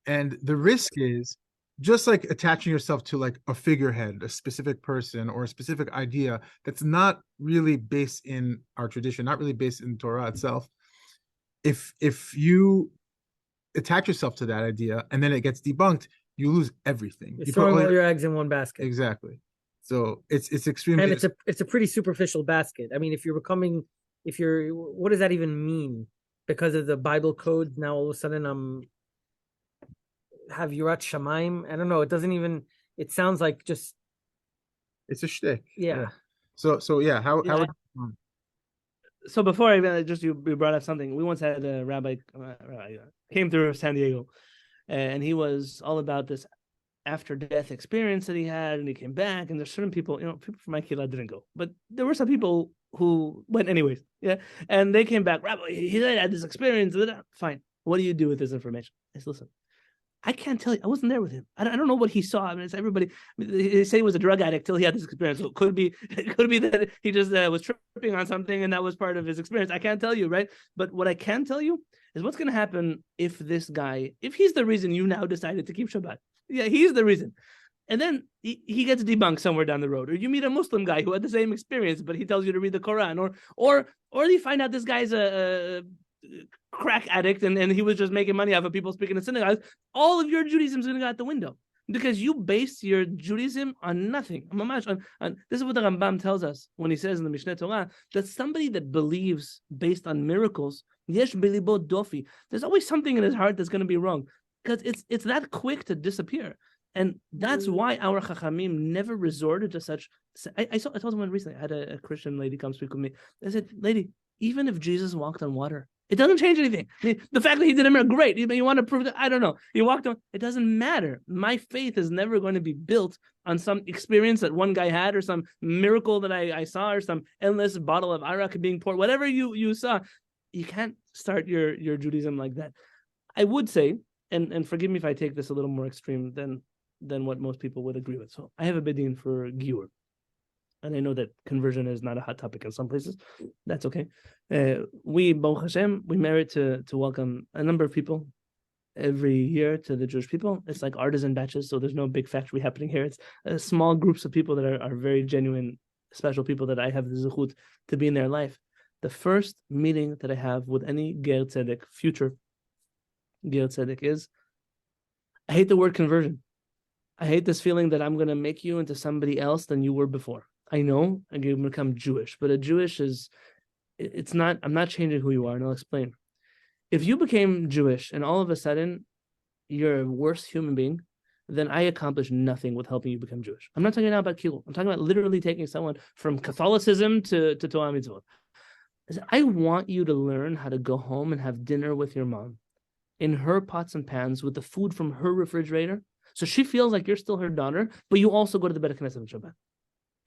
And the risk is just like attaching yourself to like a figurehead, a specific person, or a specific idea that's not really based in our tradition, not really based in Torah itself. If you attach yourself to that idea and then it gets debunked, you lose everything. You're throwing all your eggs in one basket. Exactly. So it's extremely, and it's a pretty superficial basket. I mean, what does that even mean? Because of the Bible code, now all of a sudden have Yirat Shamayim. I don't know. It doesn't even. It sounds like just. It's a shtick. Yeah. So yeah. How would. So before I just you brought up something. We once had a rabbi came through San Diego, and he was all about this after-death experience that he had, and he came back, and there's certain people, people from my Kehillat didn't go, but there were some people who went anyways, and they came back, Rabbi, he had this experience, fine, what do you do with this information? I said, listen, I can't tell you, I wasn't there with him, I don't know what he saw. I mean, it's everybody, they say he was a drug addict till he had this experience, so it could be that he just was tripping on something, and that was part of his experience. I can't tell you, right? But what I can tell you is what's going to happen if this guy, if he's the reason you now decided to keep Shabbat. Yeah, he's the reason. And then he gets debunked somewhere down the road. Or you meet a Muslim guy who had the same experience, but he tells you to read the Koran. Or you find out this guy's a crack addict and he was just making money off of people speaking in synagogues. All of your Judaism is going to go out the window because you base your Judaism on nothing. This is what the Rambam tells us when he says in the Mishneh Torah that somebody that believes based on miracles, yesh belibo dofi, there's always something in his heart that's going to be wrong. Because it's that quick to disappear, and that's why our Hakhamim never resorted to such. I told someone recently. I had a Christian lady come speak with me. I said, "Lady, even if Jesus walked on water, it doesn't change anything. I mean, the fact that he did it, great. You want to prove that? I don't know. He walked on. It doesn't matter. My faith is never going to be built on some experience that one guy had, or some miracle that I saw, or some endless bottle of arak being poured. Whatever you saw, you can't start your Judaism like that. I would say." And forgive me if I take this a little more extreme than what most people would agree with. So I have a bidin for Giur. And I know that conversion is not a hot topic in some places. That's okay. We, Baruch Hashem, we merit to welcome a number of people every year to the Jewish people. It's like artisan batches, so there's no big factory happening here. It's small groups of people that are very genuine, special people that I have the zechut to be in their life. The first meeting that I have with any Ger Tzedek, future Ger Tzedek, is, I hate the word conversion. I hate this feeling that I'm going to make you into somebody else than you were before. I know I'm going to become Jewish, but a Jewish is, it's not, I'm not changing who you are, and I'll explain. If you became Jewish and all of a sudden you're a worse human being, then I accomplished nothing with helping you become Jewish. I'm not talking now about Kiruv. I'm talking about literally taking someone from Catholicism to Torah mitzvot. I want you to learn how to go home and have dinner with your mom in her pots and pans with the food from her refrigerator, so she feels like you're still her daughter, but you also go to the Beit Knesset on Shabbat.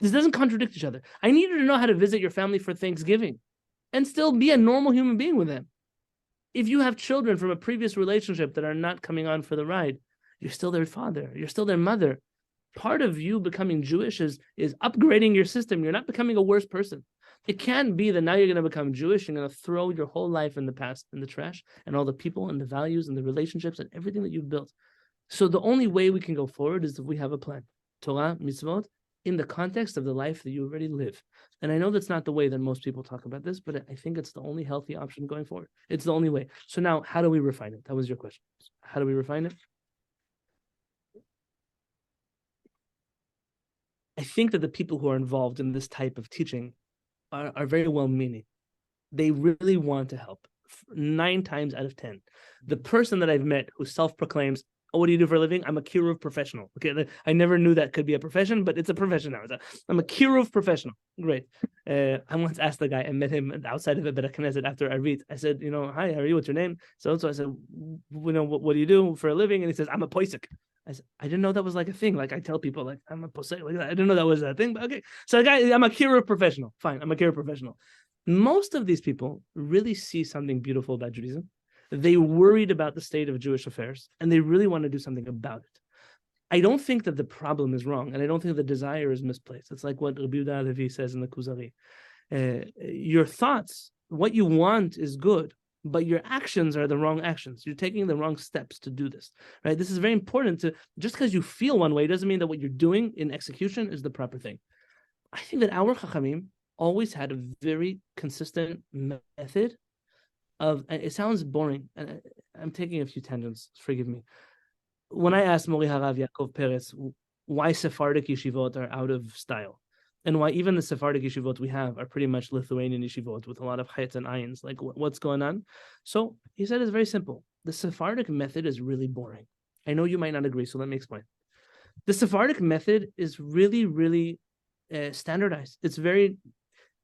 This doesn't contradict each other. I need you to know how to visit your family for Thanksgiving and still be a normal human being with them. If you have children from a previous relationship that are not coming on for the ride, you're still their father, you're still their mother. Part of you becoming Jewish is upgrading your system. You're not becoming a worse person. It can't be that now you're going to become Jewish, you're going to throw your whole life in the past, in the trash, and all the people and the values and the relationships and everything that you've built. So the only way we can go forward is if we have a plan. Torah, mitzvot, in the context of the life that you already live. And I know that's not the way that most people talk about this, but I think it's the only healthy option going forward. It's the only way. So now, how do we refine it? That was your question. How do we refine it? I think that the people who are involved in this type of teaching are very well-meaning. They really want to help. 9 times out of 10. The person that I've met who self-proclaims, "Oh, what do you do for a living? I'm a Kiruv professional." Okay, I never knew that could be a profession, but it's a profession now. I'm a Kiruv professional. Great. I once asked the guy, I met him outside of the Beit Knesset after Arvit. I said, "Hi, how are you? What's your name?" So I said, what do you do for a living? And he says, "I'm a poisek." I said, I didn't know that was like a thing. Like I tell people, like, I'm a posek. Like, I didn't know that was a thing. But okay. So the guy, I'm a Kiruv professional. Fine, I'm a Kiruv professional. Most of these people really see something beautiful about Judaism. They worried about the state of Jewish affairs, and they really want to do something about it. I don't think that the problem is wrong, and I don't think the desire is misplaced. It's like what Rabbi Yonatan Halevy says in the Kuzari. Your thoughts, what you want is good, but your actions are the wrong actions. You're taking the wrong steps to do this, right? This is very important just because you feel one way doesn't mean that what you're doing in execution is the proper thing. I think that our Chachamim always had a very consistent method of, it sounds boring, and I'm taking a few tangents, forgive me. When I asked Mori Harav Yaakov Peretz why Sephardic yeshivot are out of style, and why even the Sephardic yeshivot we have are pretty much Lithuanian yeshivot with a lot of chayts and ayins, like what's going on? So he said it's very simple. The Sephardic method is really boring. I know you might not agree, so let me explain. The Sephardic method is really, really standardized. It's very,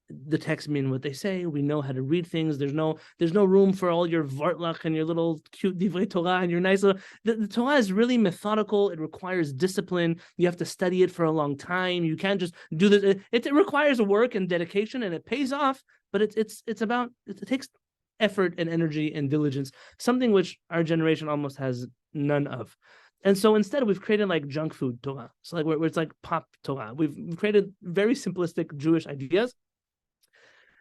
the texts mean what they say. We know how to read things. There's no room for all your vartlach and your little cute divrei Torah and your nice little. The Torah is really methodical. It requires discipline. You have to study it for a long time. You can't just do this. It requires work and dedication, and it pays off. But it takes effort and energy and diligence, something which our generation almost has none of. And so instead, we've created like junk food Torah. So like where it's like pop Torah. We've created very simplistic Jewish ideas.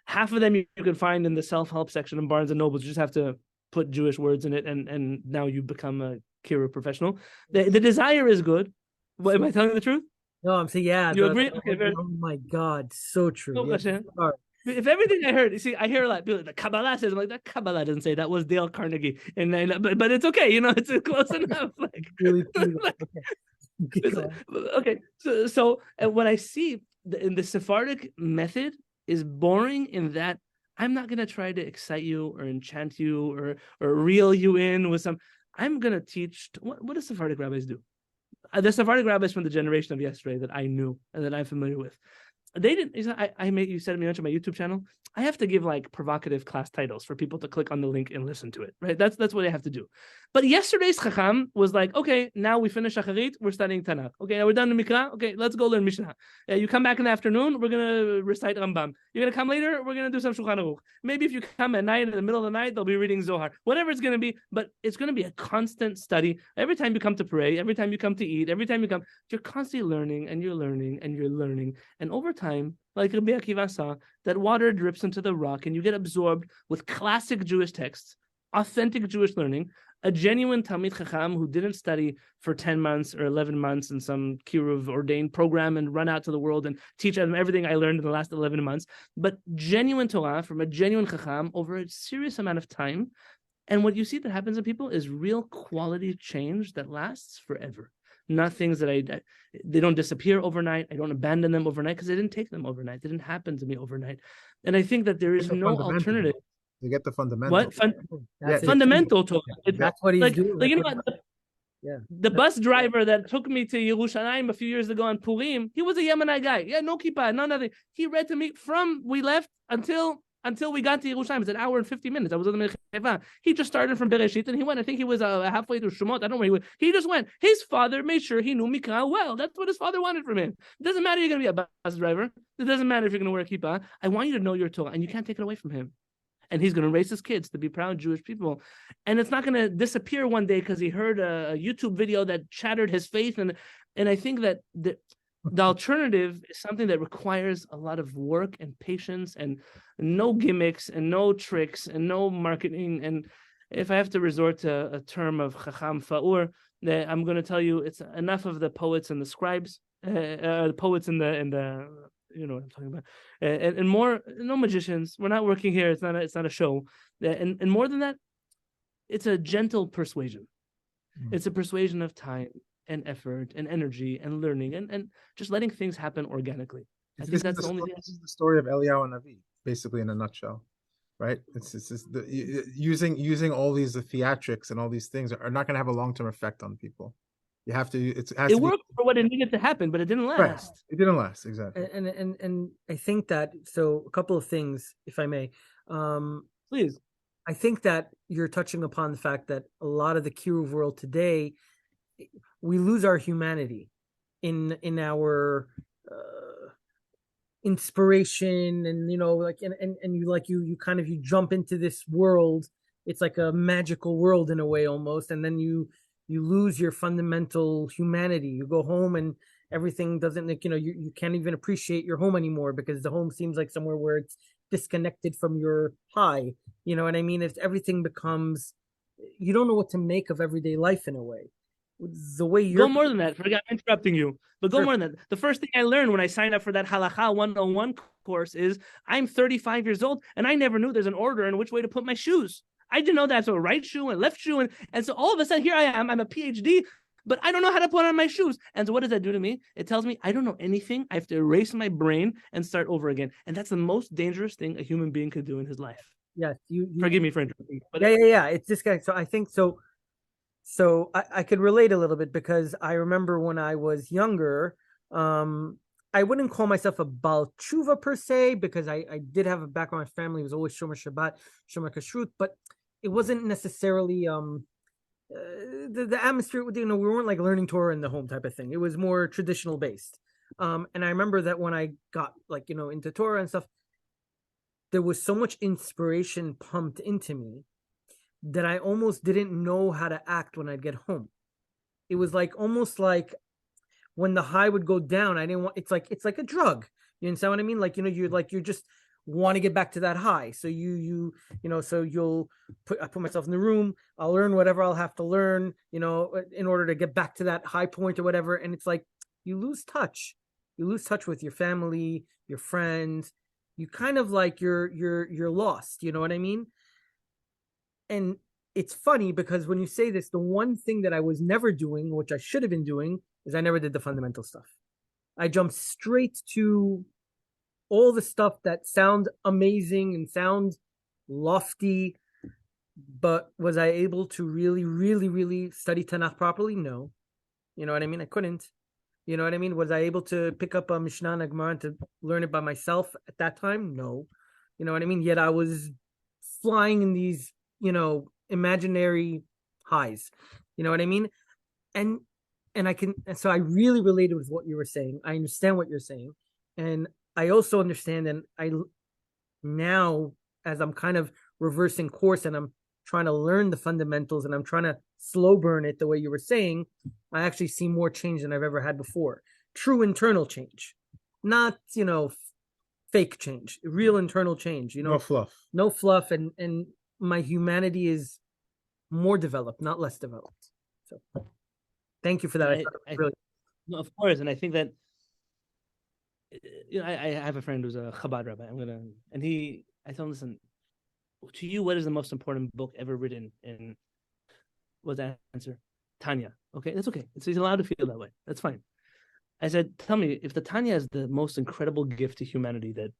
Half of them you can find in the self-help section in Barnes and Noble. You just have to put Jewish words in it, and now you become a Kiruv professional. The desire is good. What, am I telling you the truth? No, I'm saying, yeah. You agree? Okay, oh my God, so true. So Yeah. If everything I heard, you see, I hear a lot. The Kabbalah says, I'm like, that Kabbalah doesn't say that was Dale Carnegie, but it's okay, it's close enough. Like, really, okay. So what I see in the Sephardic method is boring in that I'm not going to try to excite you or enchant you or reel you in with some. I'm going to teach. What do Sephardic rabbis do? The Sephardic rabbis from the generation of yesterday that I knew and that I'm familiar with. They didn't. You said me on my YouTube channel. I have to give like provocative class titles for people to click on the link and listen to it. Right? That's what I have to do. But yesterday's Chacham was like, okay, now we finish Shacharit, we're studying Tanakh. Okay, now we're done in Mikra. Okay, let's go learn Mishnah. You come back in the afternoon, we're gonna recite Rambam. You're gonna come later, we're gonna do some Shulchan Aruch. Maybe if you come at night, in the middle of the night, they'll be reading Zohar. Whatever it's gonna be, but it's gonna be a constant study. Every time you come to pray, every time you come to eat, every time you come, you're constantly learning and you're learning and you're learning. And over time, like Rabbi Akiva saw, that water drips into the rock and you get absorbed with classic Jewish texts, authentic Jewish learning. A genuine Talmid Chacham who didn't study for 10 months or 11 months in some Kiruv ordained program and run out to the world and teach them everything I learned in the last 11 months, but genuine Torah from a genuine Chacham over a serious amount of time. And what you see that happens in people is real quality change that lasts forever. Not things that they don't disappear overnight. I don't abandon them overnight because they didn't take them overnight. They didn't happen to me overnight. And I think that there is no alternative. You get the fundamental. What? Fundamental Torah. That's what he's doing. Like, you know what? Yeah. The bus driver that took me to Yerushalayim a few years ago on Purim, he was a Yemenite guy. Yeah, no kippah, no nothing. He read to me we left until we got to Yerushalayim. It's an hour and 50 minutes. I was in the Mecheva. He just started from Bereshit and he went. I think he was halfway through Shemot. I don't know where he went. He just went. His father made sure he knew Mikra well. That's what his father wanted from him. It doesn't matter if you're going to be a bus driver. It doesn't matter if you're going to wear a kippah. I want you to know your Torah, and you can't take it away from him. And he's going to raise his kids to be proud Jewish people. And it's not going to disappear one day because he heard a YouTube video that shattered his faith. And I think that the alternative is something that requires a lot of work and patience and no gimmicks and no tricks and no marketing. And if I have to resort to a term of Chacham Fa'ur, I'm going to tell you it's enough of the poets and the scribes. the poets and the you know what I'm talking about, and more, no magicians. We're not working here. It's not a show, and more than that, it's a gentle persuasion. It's a persuasion of time and effort and energy and learning and just letting things happen organically. I think that's the only thing. This is the story of Eliyahu and Navi, basically in a nutshell, right? It's using all these theatrics and all these things are not going to have a long-term effect on people. You have to. It worked for what it needed to happen, but it didn't last. Right. It didn't last, exactly. And I think that, so a couple of things, if I may. Please. I think that you're touching upon the fact that a lot of the Kiruv world today, we lose our humanity in our inspiration, and like and you kind of jump into this world. It's like a magical world in a way almost, and then you lose your fundamental humanity. You go home and everything doesn't, you can't even appreciate your home anymore, because the home seems like somewhere where it's disconnected from your high. You know what I mean? If everything becomes, you don't know what to make of everyday life in a way. The way you're go more than that. Forget I'm interrupting you, but go more than that. The first thing I learned when I signed up for that halacha 101 course is I'm 35 years old and I never knew there's an order in which way to put my shoes. I didn't know that's a right shoe and left shoe, and so all of a sudden here I am. I'm a PhD, but I don't know how to put on my shoes. And so what does that do to me? It tells me I don't know anything. I have to erase my brain and start over again. And that's the most dangerous thing a human being could do in his life. Yes, you forgive me for interrupting. But yeah. It's this guy. So I think so. So I could relate a little bit, because I remember when I was younger, I wouldn't call myself a Baal Teshuva per se, because I did have a background. My family was always Shomer Shabbat, Shomer Kashrut, but it wasn't necessarily the atmosphere. We weren't like learning Torah in the home type of thing. It was more traditional based. And I remember that when I got into Torah and stuff, there was so much inspiration pumped into me that I almost didn't know how to act when I'd get home. It was almost like when the high would go down, I didn't want. It's like a drug. You understand what I mean? You just want to get back to that high. So so I put myself in the room. I'll learn whatever I'll have to learn, in order to get back to that high point or whatever. And it's like you lose touch. You lose touch with your family, your friends. You kind of you're lost. You know what I mean? And it's funny because when you say this, the one thing that I was never doing, which I should have been doing, is I never did the fundamental stuff. I jumped straight to all the stuff that sound amazing and sound lofty, but was I able to really, really, really study Tanakh properly? No. You know what I mean? I couldn't. You know what I mean? Was I able to pick up a Mishnah and a Gemara to learn it by myself at that time? No. You know what I mean? Yet I was flying in these, imaginary highs. You know what I mean? And so I really related with what you were saying. I understand what you're saying. And I also understand, and I now, as I'm kind of reversing course and I'm trying to learn the fundamentals and I'm trying to slow burn it the way you were saying, I actually see more change than I've ever had before. True internal change, not, fake change, real internal change, no fluff, and my humanity is more developed, not less developed. So thank you for that. No, of course. And I think that, I have a friend who's a Chabad rabbi. I tell him, listen, to you, what is the most important book ever written? And what's that answer? Tanya. Okay, that's okay. So he's allowed to feel that way. That's fine. I said, tell me, if the Tanya is the most incredible gift to humanity that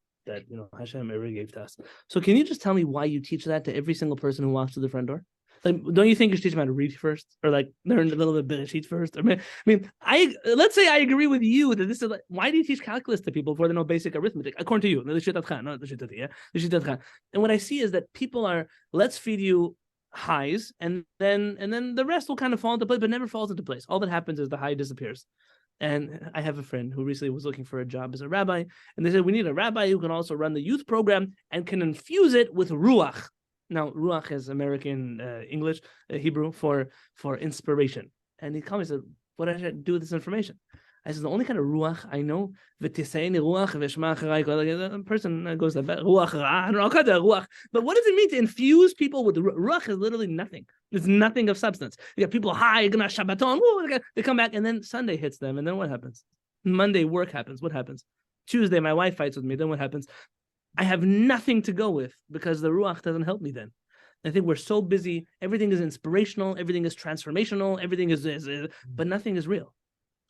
Hashem ever gave to us, so can you just tell me why you teach that to every single person who walks through the front door? Don't you think you should teach them how to read first, or learn a little bit of sheet first? Let's say I agree with you that this is why do you teach calculus to people before they know basic arithmetic? According to you, and what I see is that people are, let's feed you highs, and then the rest will kind of fall into place, but never falls into place. All that happens is the high disappears. And I have a friend who recently was looking for a job as a rabbi, and they said we need a rabbi who can also run the youth program and can infuse it with ruach. Now, ruach is American English, Hebrew for inspiration. And he called me and said, what should I do with this information? I said, the only kind of ruach I know, the person goes, ruach, I don't know, ruach. But what does it mean to infuse people with ruach? Is literally nothing. There's nothing of substance. You got people high, Shabbaton, they come back, and then Sunday hits them, and then what happens? Monday, work happens. What happens? Tuesday, my wife fights with me. Then what happens? I have nothing to go with because the Ruach doesn't help me then. I think we're so busy. Everything is inspirational. Everything is transformational. Everything is but nothing is real.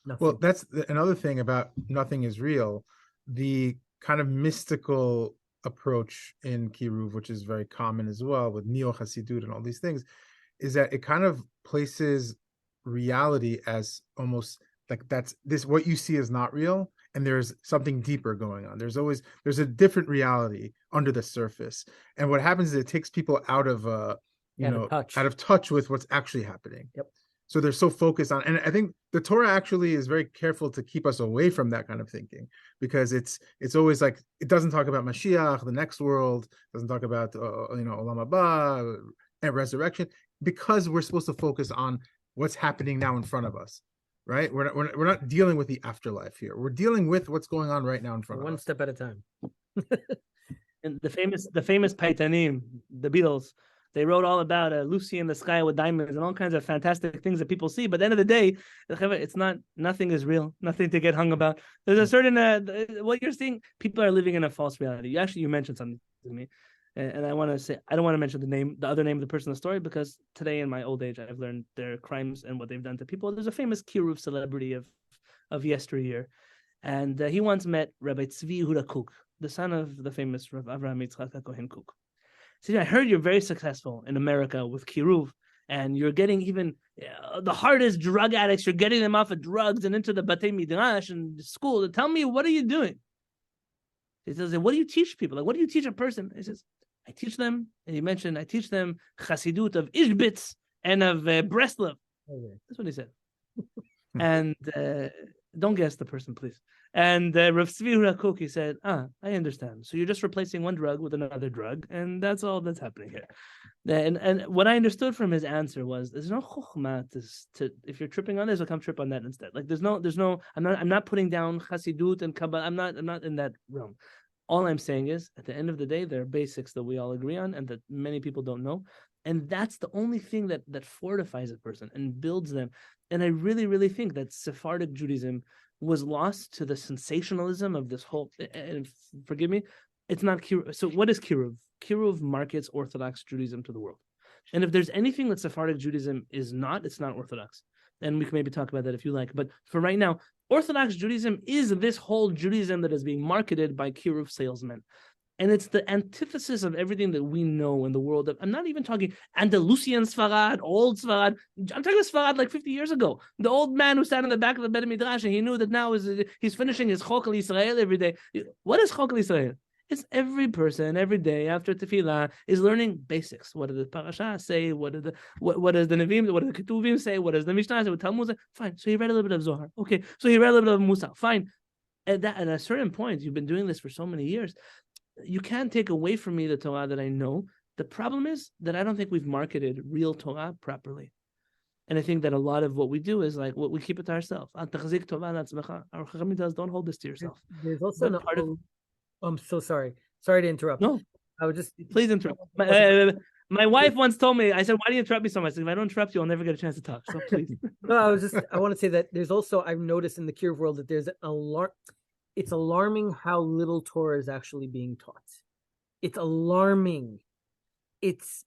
Nothing. Well, that's another thing about nothing is real. The kind of mystical approach in Kiruv, which is very common as well with neo-Hasidut and all these things, is that it kind of places reality as almost like what you see is not real, and there's something deeper going on. There's a different reality under the surface, and what happens is it takes people out of out of touch with what's actually happening. Yep. So they're so focused on, and I think the Torah actually is very careful to keep us away from that kind of thinking, because it's always like, it doesn't talk about Mashiach, the next world, doesn't talk about Olam Haba and resurrection, because we're supposed to focus on what's happening now in front of us, right? We're not dealing with the afterlife here. We're dealing with what's going on right now in front of us. One step at a time. And the famous Paitanim, the Beatles, they wrote all about Lucy in the sky with diamonds and all kinds of fantastic things that people see. But at the end of the day, it's nothing is real, nothing to get hung about. There's a certain, what you're seeing, people are living in a false reality. You mentioned something to me. And I want to say, I don't want to mention the other name of the person in the story, because today in my old age, I've learned their crimes and what they've done to people. There's a famous Kiruv celebrity of yesteryear. And he once met Rabbi Tzvi Yehuda Kook, the son of the famous Rav Avraham Yitzchak Kohen Kook. See, I heard you're very successful in America with Kiruv, and you're getting even the hardest drug addicts, you're getting them off of drugs and into the Batei Midrash and school. Tell me, what are you doing? He says, what do you teach people? Like, what do you teach a person? He says, I teach them, and he mentioned, I teach them Hasidut of Ishbitz and of Breslov. Okay. That's what he said. And don't guess the person, please. And Rav Tzvi Yehuda Kook, he said, I understand. So you're just replacing one drug with another drug, and that's all that's happening here. And what I understood from his answer was, there's no chokhmah to if you're tripping on this, I'll come trip on that instead. Like there's no I'm not putting down Hasidut and Kabbalah. I'm not in that realm. All I'm saying is, at the end of the day, there are basics that we all agree on and that many people don't know. And that's the only thing that fortifies a person and builds them. And I really, really think that Sephardic Judaism was lost to the sensationalism of this whole, and forgive me, it's not Kiruv. So what is Kiruv? Kiruv markets Orthodox Judaism to the world. And if there's anything that Sephardic Judaism is not, it's not Orthodox. And we can maybe talk about that if you like. But for right now, Orthodox Judaism is this whole Judaism that is being marketed by Kiruv salesmen. And it's the antithesis of everything that we know in the world. I'm not even talking Andalusian Sfarad, old Sfarad. I'm talking about Sfarad like 50 years ago. The old man who sat in the back of the Beit Midrash, and he knew that now he's finishing his Chok Israel every day. What is Chok Israel? It's every person every day after tefillah is learning basics. What does the parasha say? What does the Nevim, what does the Ketuvim say? What does the Mishnah say? What Talmud say? Fine. So he read a little bit of Zohar. Okay. So he read a little bit of Musa. Fine. At a certain point, you've been doing this for so many years. You can't take away from me the Torah that I know. The problem is that I don't think we've marketed real Torah properly. And I think that a lot of what we do is like what we keep it to ourselves. Our Chachamim tells, don't hold this to yourself. There's also part of. I'm so sorry. Sorry to interrupt. No, I would just please interrupt. My wife once told me, I said, why do you interrupt me so much? I said, if I don't interrupt you, I'll never get a chance to talk. So please. No, I want to say that there's also, I've noticed in the Kiruv world that there's it's alarming how little Torah is actually being taught. It's alarming. It's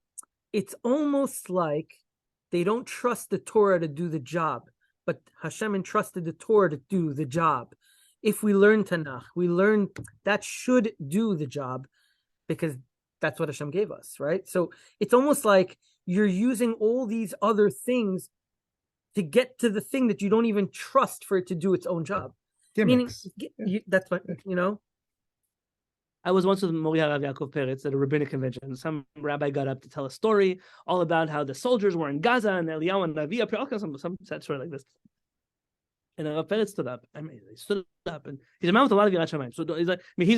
almost like they don't trust the Torah to do the job, but Hashem entrusted the Torah to do the job. If we learn Tanakh, we learn that should do the job because that's what Hashem gave us, right? So it's almost like you're using all these other things to get to the thing that you don't even trust for it to do its own job. Gimmicks. Meaning, that's what, I was once with Mori Harav Yaakov Peretz at a rabbinic convention. Some rabbi got up to tell a story all about how the soldiers were in Gaza and Eliyahu and Navi appeared, some sad story like this. And Rav Peretz stood up. He stood up, and he's a man with a lot of Yirrat Shamayim. So he's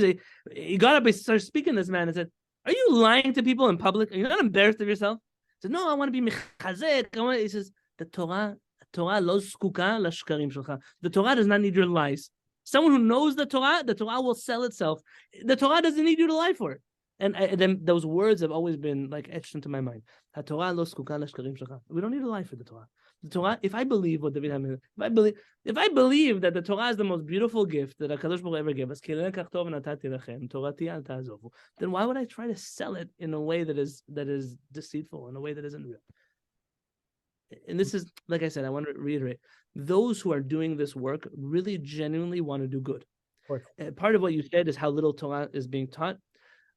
like, he got up, he started speaking to this man and said, "Are you lying to people in public? Are you not embarrassed of yourself?" He said, "No, I want to be mechazek." He says, "The Torah lo zkuka lashkarim shelcha. The Torah does not need your lies. Someone who knows the Torah will sell itself. The Torah doesn't need you to lie for it." And then those words have always been like etched into my mind. We don't need a lie for the Torah. The Torah, if I believe what David Hamelech, if I believe that the Torah is the most beautiful gift that HaKadosh Baruch Hu ever gave us, then why would I try to sell it in a way that is deceitful, in a way that isn't real? And this is, like I said, I want to reiterate, those who are doing this work really genuinely want to do good. Part of what you said is how little Torah is being taught.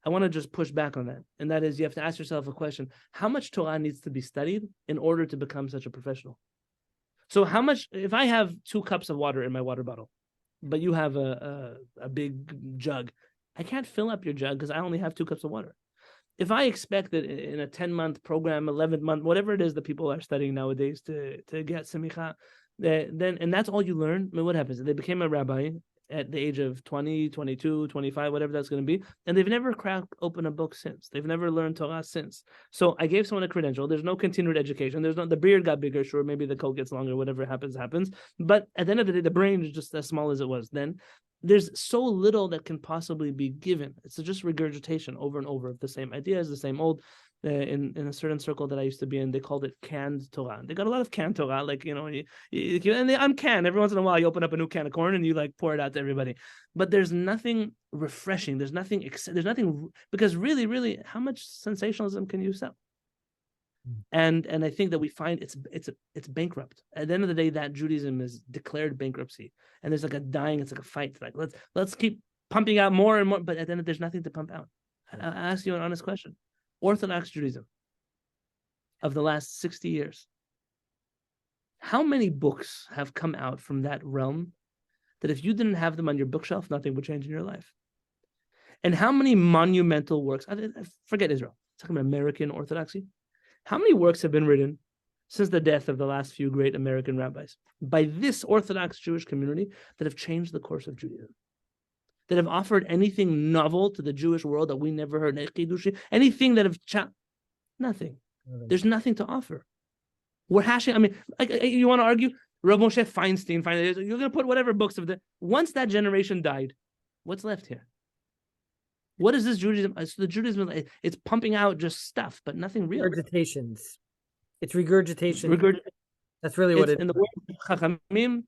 I want to just push back on that. And that is, you have to ask yourself a question: how much Torah needs to be studied in order to become such a professional? So how much, if I have 2 cups of water in my water bottle, but you have a big jug, I can't fill up your jug because I only have 2 cups of water. If I expect that in a 10-month program, 11th month, whatever it is that people are studying nowadays to get semicha, then and that's all you learn, I mean, what happens? They became a rabbi at the age of 20, 22, 25, whatever that's going to be, and they've never cracked open a book since. They've never learned Torah since. So I gave someone a credential. There's no continued education. There's no, the beard got bigger, sure, maybe the coat gets longer, whatever happens. But at the end of the day, the brain is just as small as it was then. There's so little that can possibly be given. It's just regurgitation over and over of the same ideas, the same old. In a certain circle that I used to be in, they called it canned Torah. They got a lot of canned Torah, like, I'm canned. Every once in a while, you open up a new can of corn and you like pour it out to everybody. But there's nothing refreshing. There's nothing, because really, how much sensationalism can you sell? And I think that we find it's bankrupt. At the end of the day, that Judaism is declared bankruptcy, and there's like it's like a fight. Like let's keep pumping out more and more, but at the end, there's nothing to pump out. I'll ask you an honest question. Orthodox Judaism of the last 60 years, how many books have come out from that realm that if you didn't have them on your bookshelf, nothing would change in your life? And how many monumental works, forget Israel, talking about American Orthodoxy, how many works have been written since the death of the last few great American rabbis by this Orthodox Jewish community that have changed the course of Judaism? That have offered anything novel to the Jewish world that we never heard, anything that have nothing. There's nothing to offer. We're hashing. I mean, you want to argue? Rav Moshe Feinstein. You're going to put whatever books of the. Once that generation died, what's left here? What is this Judaism? So the Judaism, it's pumping out just stuff, but nothing real. Regurgitations. It's regurgitation. That's really what it is. In the word of Chachamim,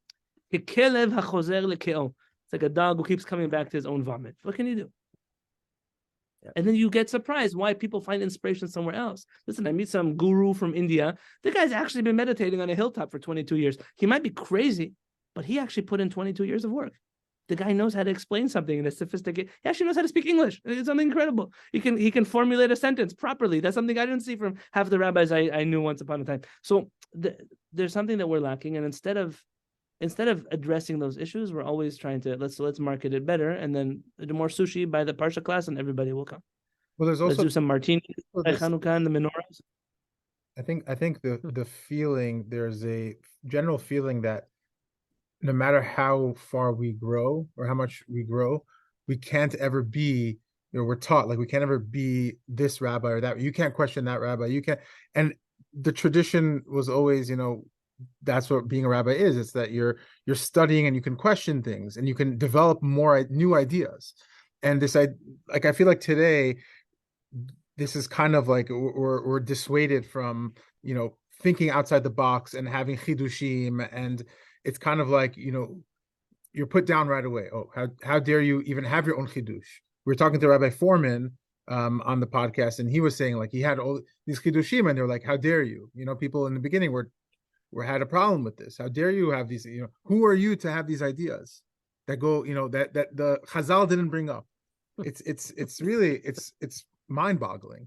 Kelev hachozer lekeo. It's like a dog who keeps coming back to his own vomit. What can you do? Yeah. And then you get surprised why people find inspiration somewhere else. Listen, I meet some guru from India. The guy's actually been meditating on a hilltop for 22 years. He might be crazy, but he actually put in 22 years of work. The guy knows how to explain something in a sophisticated. He actually knows how to speak English. It's something incredible. He can formulate a sentence properly. That's something I didn't see from half the rabbis I knew once upon a time. So there's something that we're lacking, and instead of addressing those issues, we're always trying to let's market it better, and then do more sushi, buy the Parsha class, and everybody will come. Well, there's also let's do some martini, Hanukkah, and the menorahs. I think the feeling, there's a general feeling that no matter how far we grow or how much we grow, we can't ever be. We're taught like we can't ever be this rabbi or that. You can't question that rabbi. You can't. And the tradition was always, that's what being a rabbi is. It's that you're studying and you can question things and you can develop more new ideas. And I feel like today, this is kind of like we're dissuaded from thinking outside the box and having chidushim, and it's kind of like you're put down right away. Oh, how dare you even have your own chidush? We were talking to Rabbi Foreman on the podcast, and he was saying like he had all these chidushim, and they're like, how dare you? People in the beginning were had a problem with this. How dare you have these? Who are you to have these ideas that go? That the Chazal didn't bring up. It's really mind-boggling.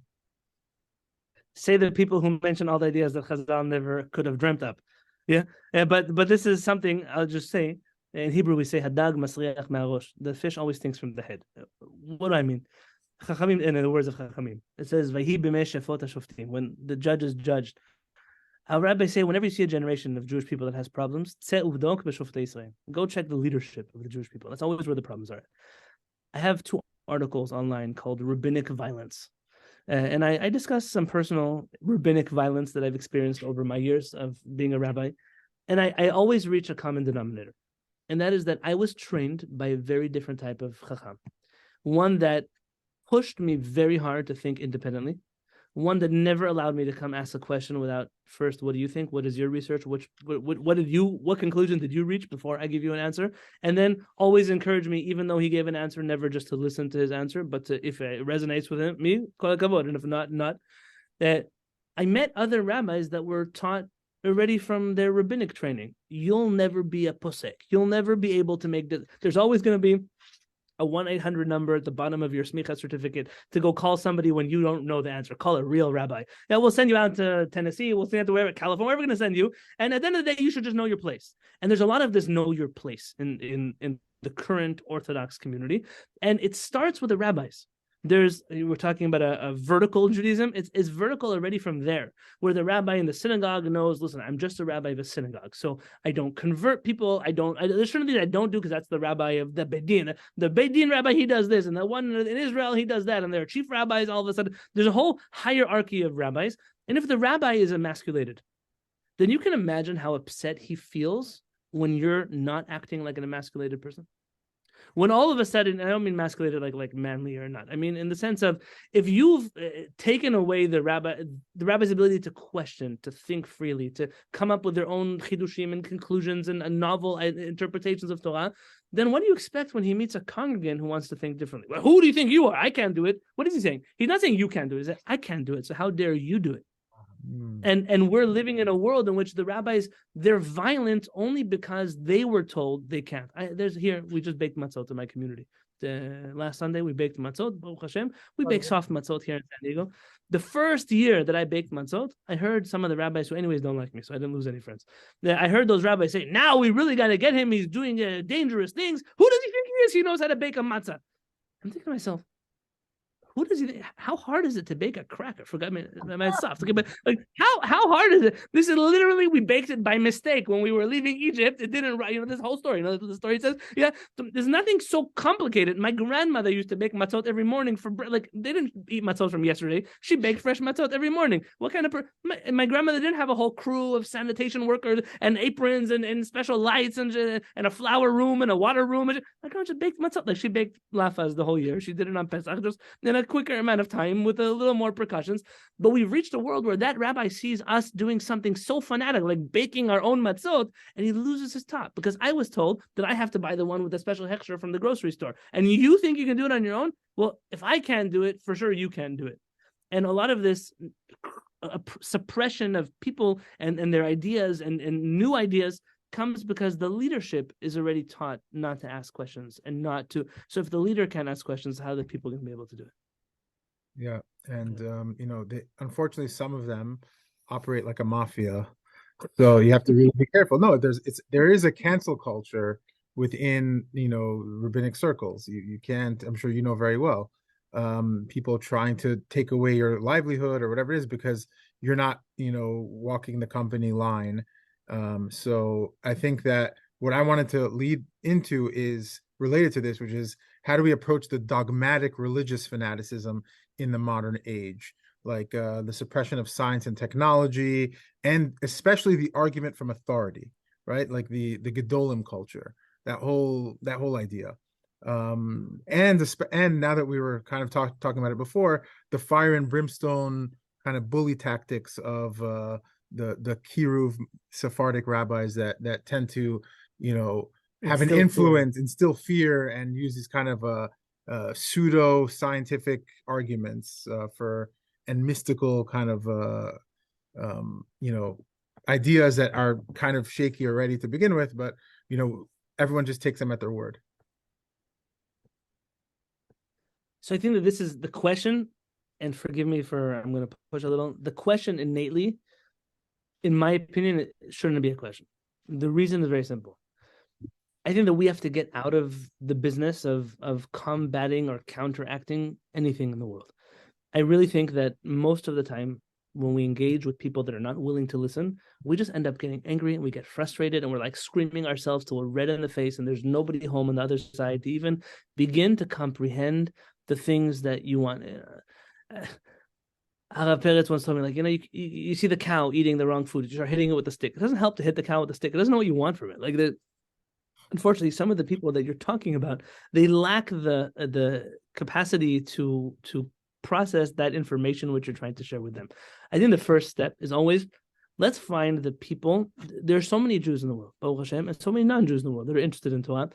Say the people who mention all the ideas that Chazal never could have dreamt up. Yeah, but this is something I'll just say. In Hebrew, we say hadag masriach ma'arosh. The fish always thinks from the head. What do I mean? Chachamim, in the words of Chachamim, it says vayhi b'mei shefot hashoftim. When the judges judged, our rabbis say whenever you see a generation of Jewish people that has problems, go check the leadership of the Jewish people. That's always where the problems are. I have 2 articles online called Rabbinic Violence. And I discuss some personal rabbinic violence that I've experienced over my years of being a rabbi. And I always reach a common denominator. And that is that I was trained by a very different type of chacham. One that pushed me very hard to think independently. One that never allowed me to come ask a question without first, what do you think? What is your research? What conclusion did you reach before I give you an answer? And then always encourage me, even though he gave an answer, never just to listen to his answer, but to, if it resonates with me, kol hakavod, and if not. That I met other rabbis that were taught already from their rabbinic training. You'll never be a posek. You'll never be able to make this. There's always going to be a 1-800 number at the bottom of your smicha certificate to go call somebody when you don't know the answer. Call a real rabbi. Yeah, we'll send you out to Tennessee. We'll send you out to wherever, California, wherever we're going to send you. And at the end of the day, you should just know your place. And there's a lot of this know your place in the current Orthodox community. And it starts with the rabbis. We're talking about a vertical Judaism. It's vertical already from there, where the rabbi in the synagogue knows, listen, I'm just a rabbi of a synagogue, so I don't convert people. There's certain things I don't do because that's the rabbi of the Beit Din. The Beit Din rabbi, he does this, and the one in Israel, he does that, and there are chief rabbis. All of a sudden, there's a whole hierarchy of rabbis. And if the rabbi is emasculated, then you can imagine how upset he feels when you're not acting like an emasculated person. When all of a sudden, I don't mean emasculated like manly or not. I mean in the sense of, if you've taken away the rabbi's ability to question, to think freely, to come up with their own chidushim and conclusions and novel interpretations of Torah, then what do you expect when he meets a congregant who wants to think differently? Well, who do you think you are? I can't do it. What is he saying? He's not saying you can't do it. He's saying, I can't do it. So how dare you do it? And we're living in a world in which the rabbis, they're violent only because they were told they can't. We just baked matzot in my community. Last Sunday we baked matzot. Baruch Hashem, we bake soft matzot here in San Diego. The first year that I baked matzot, I heard some of the rabbis who anyways don't like me, so I didn't lose any friends. I heard those rabbis say, now we really got to get him. He's doing dangerous things. Who does he think he is? He knows how to bake a matzah. I'm thinking to myself, who does he think? How hard is it to bake a cracker? Forgot my soft. Okay, but like, how hard is it? This is literally, we baked it by mistake when we were leaving Egypt. It didn't, this whole story. The story says, there's nothing so complicated. My grandmother used to bake matzot every morning for like, they didn't eat matzot from yesterday. She baked fresh matzot every morning. What kind of my grandmother didn't have a whole crew of sanitation workers and aprons and special lights and a flower room and a water room. My grandma just baked matzot. Like, she baked lafas the whole year. She did it on Pesach, just in a quicker amount of time with a little more precautions. But we've reached a world where that rabbi sees us doing something so fanatic, like baking our own matzot, and he loses his top, because I was told that I have to buy the one with the special hechsher from the grocery store. And you think you can do it on your own? Well, if I can't do it, for sure you can do it. And a lot of this suppression of people and their ideas and new ideas comes because the leadership is already taught not to ask questions and not to. So if the leader can't ask questions, how are the people going to be able to do it? Yeah, and unfortunately, some of them operate like a mafia, so you have to really be careful. No, there is a cancel culture within rabbinic circles. You can't. I'm sure you know very well. People trying to take away your livelihood or whatever it is because you're not walking the company line. So I think that what I wanted to lead into is related to this, which is, how do we approach the dogmatic religious fanaticism in the modern age, like the suppression of science and technology, and especially the argument from authority, right? Like the Gedolim culture, that whole idea. And now that we were kind of talking about it before, the fire and brimstone kind of bully tactics of the Kiruv Sephardic rabbis that tend to have an influence, instill fear, and use these kind of pseudo scientific arguments and mystical kind of ideas that are kind of shaky already to begin with, but everyone just takes them at their word. So I think that this is the question, and forgive me for, I'm going to push a little. The question innately, in my opinion, it shouldn't be a question. The reason is very simple. I think that we have to get out of the business of combating or counteracting anything in the world. I really think that most of the time when we engage with people that are not willing to listen, we just end up getting angry and we get frustrated and we're like screaming ourselves till we're red in the face and there's nobody home on the other side to even begin to comprehend the things that you want. Arav Peretz once told me, like, you see the cow eating the wrong food, you start hitting it with the stick. It doesn't help to hit the cow with the stick. It doesn't know what you want from it. Like, unfortunately, some of the people that you're talking about, they lack the capacity to process that information which you're trying to share with them. I think the first step is always, let's find the people. There are so many Jews in the world, Baruch Hashem, and so many non-Jews in the world that are interested in Torah.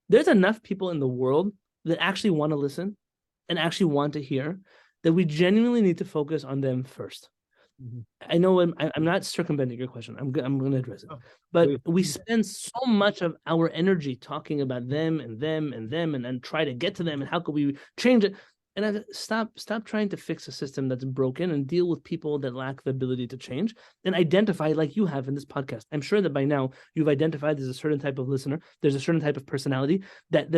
There's enough people in the world that actually want to listen and actually want to hear, that we genuinely need to focus on them first. I know I'm not circumventing your question. I'm going to address it. But we spend so much of our energy talking about them and them and them, and then try to get to them and how could we change it. And stop trying to fix a system that's broken and deal with people that lack the ability to change, and identify, like you have in this podcast. I'm sure that by now you've identified there's a certain type of listener, there's a certain type of personality that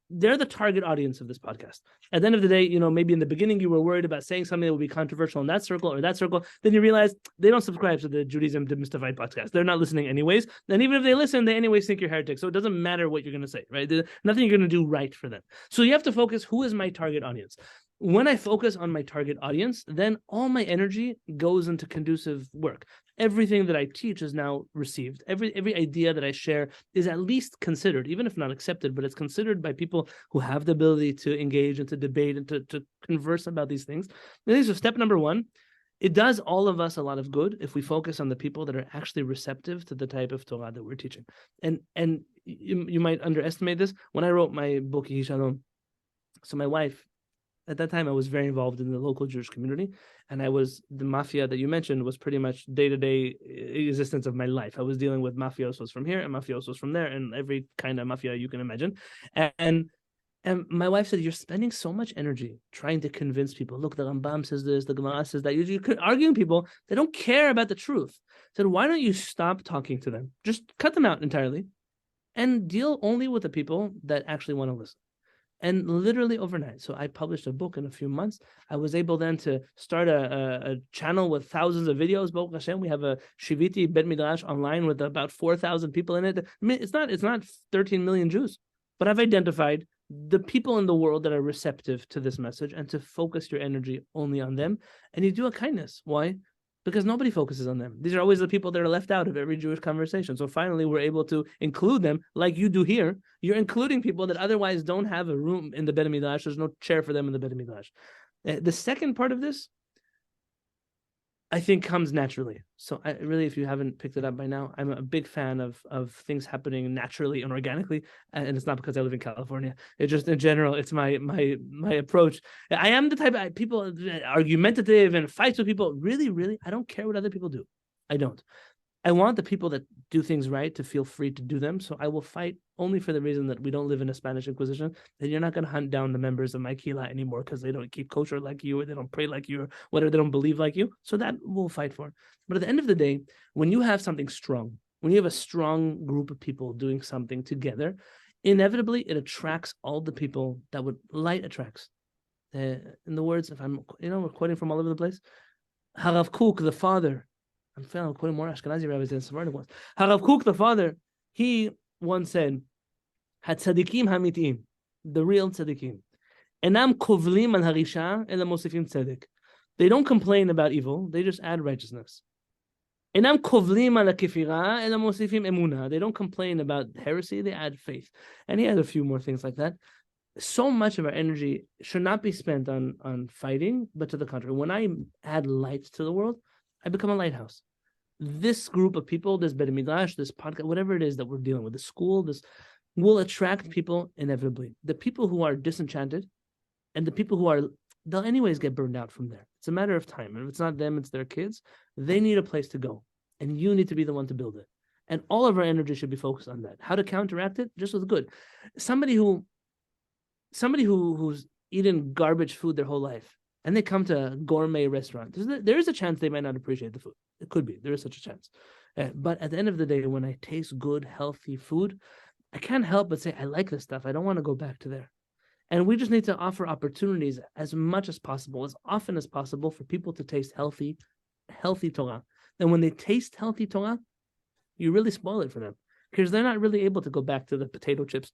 they're the target audience of this podcast. At the end of the day, maybe in the beginning you were worried about saying something that would be controversial in that circle or that circle. Then you realize they don't subscribe to the Judaism Demystified podcast. They're not listening anyways. And even if they listen, they anyways think you're heretic. So it doesn't matter what you're going to say, right? There's nothing you're going to do right for them. So you have to focus, who is my target audience? When I focus on my target audience, then all my energy goes into conducive work. Everything that I teach is now received. Every idea that I share is at least considered, even if not accepted, but it's considered by people who have the ability to engage and to debate and to converse about these things. And so step number one, it does all of us a lot of good if we focus on the people that are actually receptive to the type of Torah that we're teaching. And you might underestimate this. When I wrote my book, Yishalom, so my wife, at that time, I was very involved in the local Jewish community, and the mafia that you mentioned was pretty much day-to-day existence of my life. I was dealing with mafiosos from here and mafiosos from there, and every kind of mafia you can imagine. And my wife said, you're spending so much energy trying to convince people. Look, the Rambam says this, the Gemara says that. You're arguing people, they don't care about the truth. I said, why don't you stop talking to them? Just cut them out entirely and deal only with the people that actually want to listen. And literally overnight. So I published a book in a few months. I was able then to start a channel with thousands of videos. Baruch Hashem, we have a Shiviti Bet Midrash online with about 4,000 people in it. I mean, it's not 13 million Jews, but I've identified the people in the world that are receptive to this message, and to focus your energy only on them. And you do a kindness. Why? Because nobody focuses on them. These are always the people that are left out of every Jewish conversation. So finally, we're able to include them like you do here. You're including people that otherwise don't have a room in the Beit HaMikdash. There's no chair for them in the Beit HaMikdash. The second part of this, I think, comes naturally. So I really, if you haven't picked it up by now, I'm a big fan of things happening naturally and organically. And it's not because I live in California. It's just in general, it's my approach. I am the type of people argumentative and fights with people. Really, really, I don't care what other people do. I don't. I want the people that do things right to feel free to do them. So I will fight only for the reason that we don't live in a Spanish Inquisition, that you're not going to hunt down the members of my Kehillat anymore because they don't keep kosher like you, or they don't pray like you, or whatever, they don't believe like you. So that we'll fight for. But at the end of the day, when you have something strong, when you have a strong group of people doing something together, inevitably it attracts all the people that light attracts. In the words, if we're quoting from all over the place, Harav Kook, the father, I'm quoting more Ashkenazi rabbis than Sephardic ones. Harav Kook, the father, he once said, "Hatzadikim hamitim, the real tzadikim, enam kovlim al harisha ela mosifim tzedek." They don't complain about evil; they just add righteousness. Enam kovlim al kefira ela mosifim emuna. They don't complain about heresy; they add faith. And he had a few more things like that. So much of our energy should not be spent on fighting, but to the contrary. When I add light to the world, I become a lighthouse. This group of people, this Beit HaMikdash, this podcast, whatever it is that we're dealing with, the school, this will attract people inevitably. The people who are disenchanted and the people who they'll anyways get burned out from there. It's a matter of time. And if it's not them, it's their kids. They need a place to go. And you need to be the one to build it. And all of our energy should be focused on that. How to counteract it? Just with good. Somebody who's eaten garbage food their whole life, and they come to a gourmet restaurant, there is a chance they might not appreciate the food. It could be. There is such a chance. But at the end of the day, when I taste good, healthy food, I can't help but say, I like this stuff. I don't want to go back to there. And we just need to offer opportunities as much as possible, as often as possible, for people to taste healthy Torah. And when they taste healthy Torah, you really spoil it for them, because they're not really able to go back to the potato chips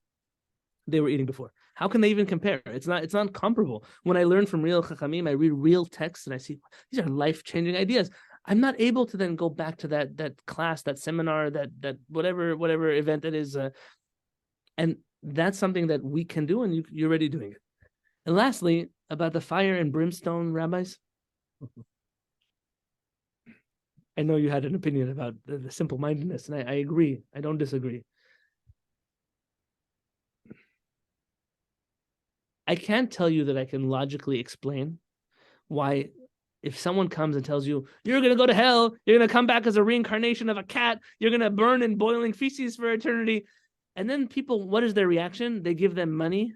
they were eating before. How can they even compare? It's not comparable. When I learn from real Hakhamim, I read real texts and I see these are life-changing ideas. I'm not able to then go back to that class, that seminar, that whatever event it is. And that's something that we can do, and you're already doing it. And lastly, about the fire and brimstone rabbis. I know you had an opinion about the simple-mindedness, and I agree. I don't disagree. I can't tell you that I can logically explain why, if someone comes and tells you, you're going to go to hell, you're going to come back as a reincarnation of a cat, you're going to burn in boiling feces for eternity. And then people, what is their reaction? They give them money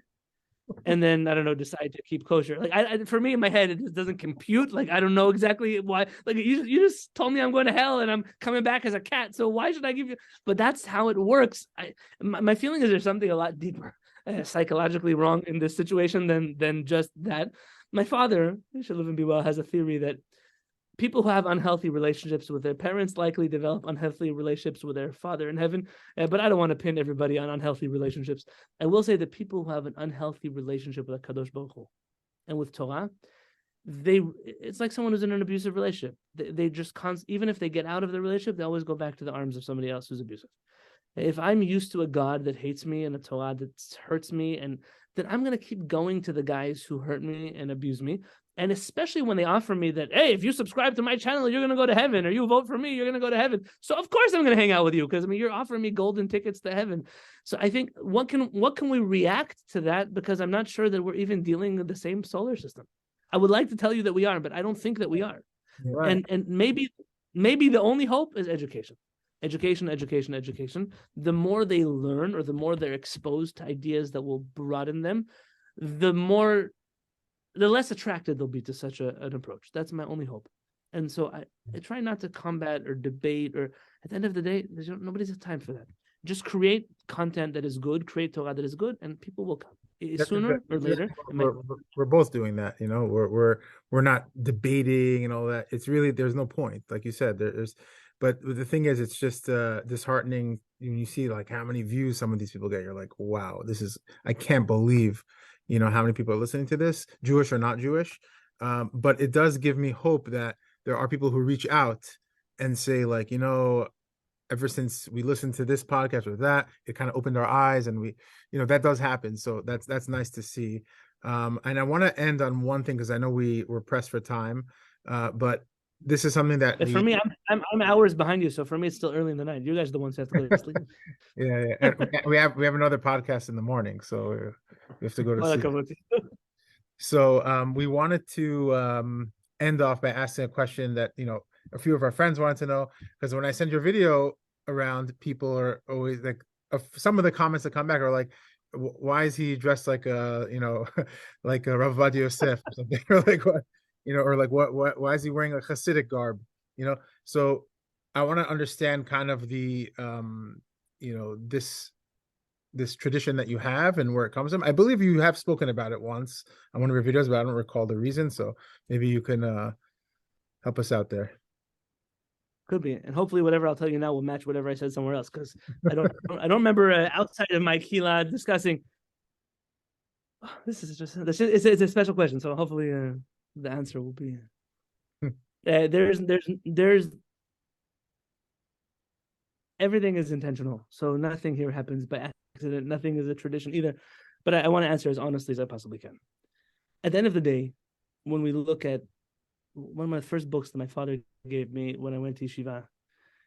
and then, I don't know, decide to keep kosher. Like, for me, in my head, it just doesn't compute. Like, I don't know exactly why. Like, you just told me I'm going to hell and I'm coming back as a cat. So why should I give you? But that's how it works. My feeling is there's something a lot deeper, psychologically wrong in this situation than just that. My father, he should live and be well, has a theory that people who have unhealthy relationships with their parents likely develop unhealthy relationships with their father in heaven. But I don't want to pin everybody on unhealthy relationships. I will say that people who have an unhealthy relationship with HaKadosh Baruch Hu and with Torah, it's like someone who's in an abusive relationship. They just even if they get out of the relationship, they always go back to the arms of somebody else who's abusive. If I'm used to a God that hates me and a Torah that hurts me, and then I'm going to keep going to the guys who hurt me and abuse me. And especially when they offer me that, hey, if you subscribe to my channel, you're going to go to heaven, or you vote for me, you're going to go to heaven. So of course I'm going to hang out with you, because you're offering me golden tickets to heaven. So I think what can we react to that? Because I'm not sure that we're even dealing with the same solar system. I would like to tell you that we are, but I don't think that we are. Right. And maybe the only hope is education. Education. The more they learn, or the more they're exposed to ideas that will broaden them, the less attracted they'll be to such an approach. That's my only hope. And so I try not to combat or debate, or at the end of the day, nobody's got time for that. Just create content that is good, create Torah that is good, and people will come. Sooner or later. We're both doing that, we're not debating and all that. It's really, there's no point. Like you said, but the thing is, it's just disheartening when you see like how many views some of these people get. You're like, wow, I can't believe, how many people are listening to this, Jewish or not Jewish. But it does give me hope that there are people who reach out and say, like, ever since we listened to this podcast or that, it kind of opened our eyes, and we, that does happen. So that's nice to see. And I want to end on one thing, because I know we're pressed for time, but this is something that for me, I'm hours behind you, so for me it's still early in the night. You guys are the ones who have to go to sleep. Yeah. And we have another podcast in the morning, so we have to go to sleep. So we wanted to end off by asking a question that a few of our friends wanted to know, because when I send your video around, people are always like, some of the comments that come back are like, why is he dressed like a like a Rav Ovadia Yosef or something, or like what, or like what why is he wearing a Hasidic garb, so I want to understand kind of the this tradition that you have and where it comes from. I believe you have spoken about it once on one of your videos, but I don't recall the reason, so maybe you can help us out there. Could be, and hopefully whatever I'll tell you now will match whatever I said somewhere else, because I don't remember outside of my Kehillat discussing. This is just it's a special question, so hopefully the answer will be there's everything is intentional, so nothing here happens by accident. Nothing is a tradition either. But I want to answer as honestly as I possibly can. At the end of the day, when we look at one of my first books that my father gave me when I went to yeshiva,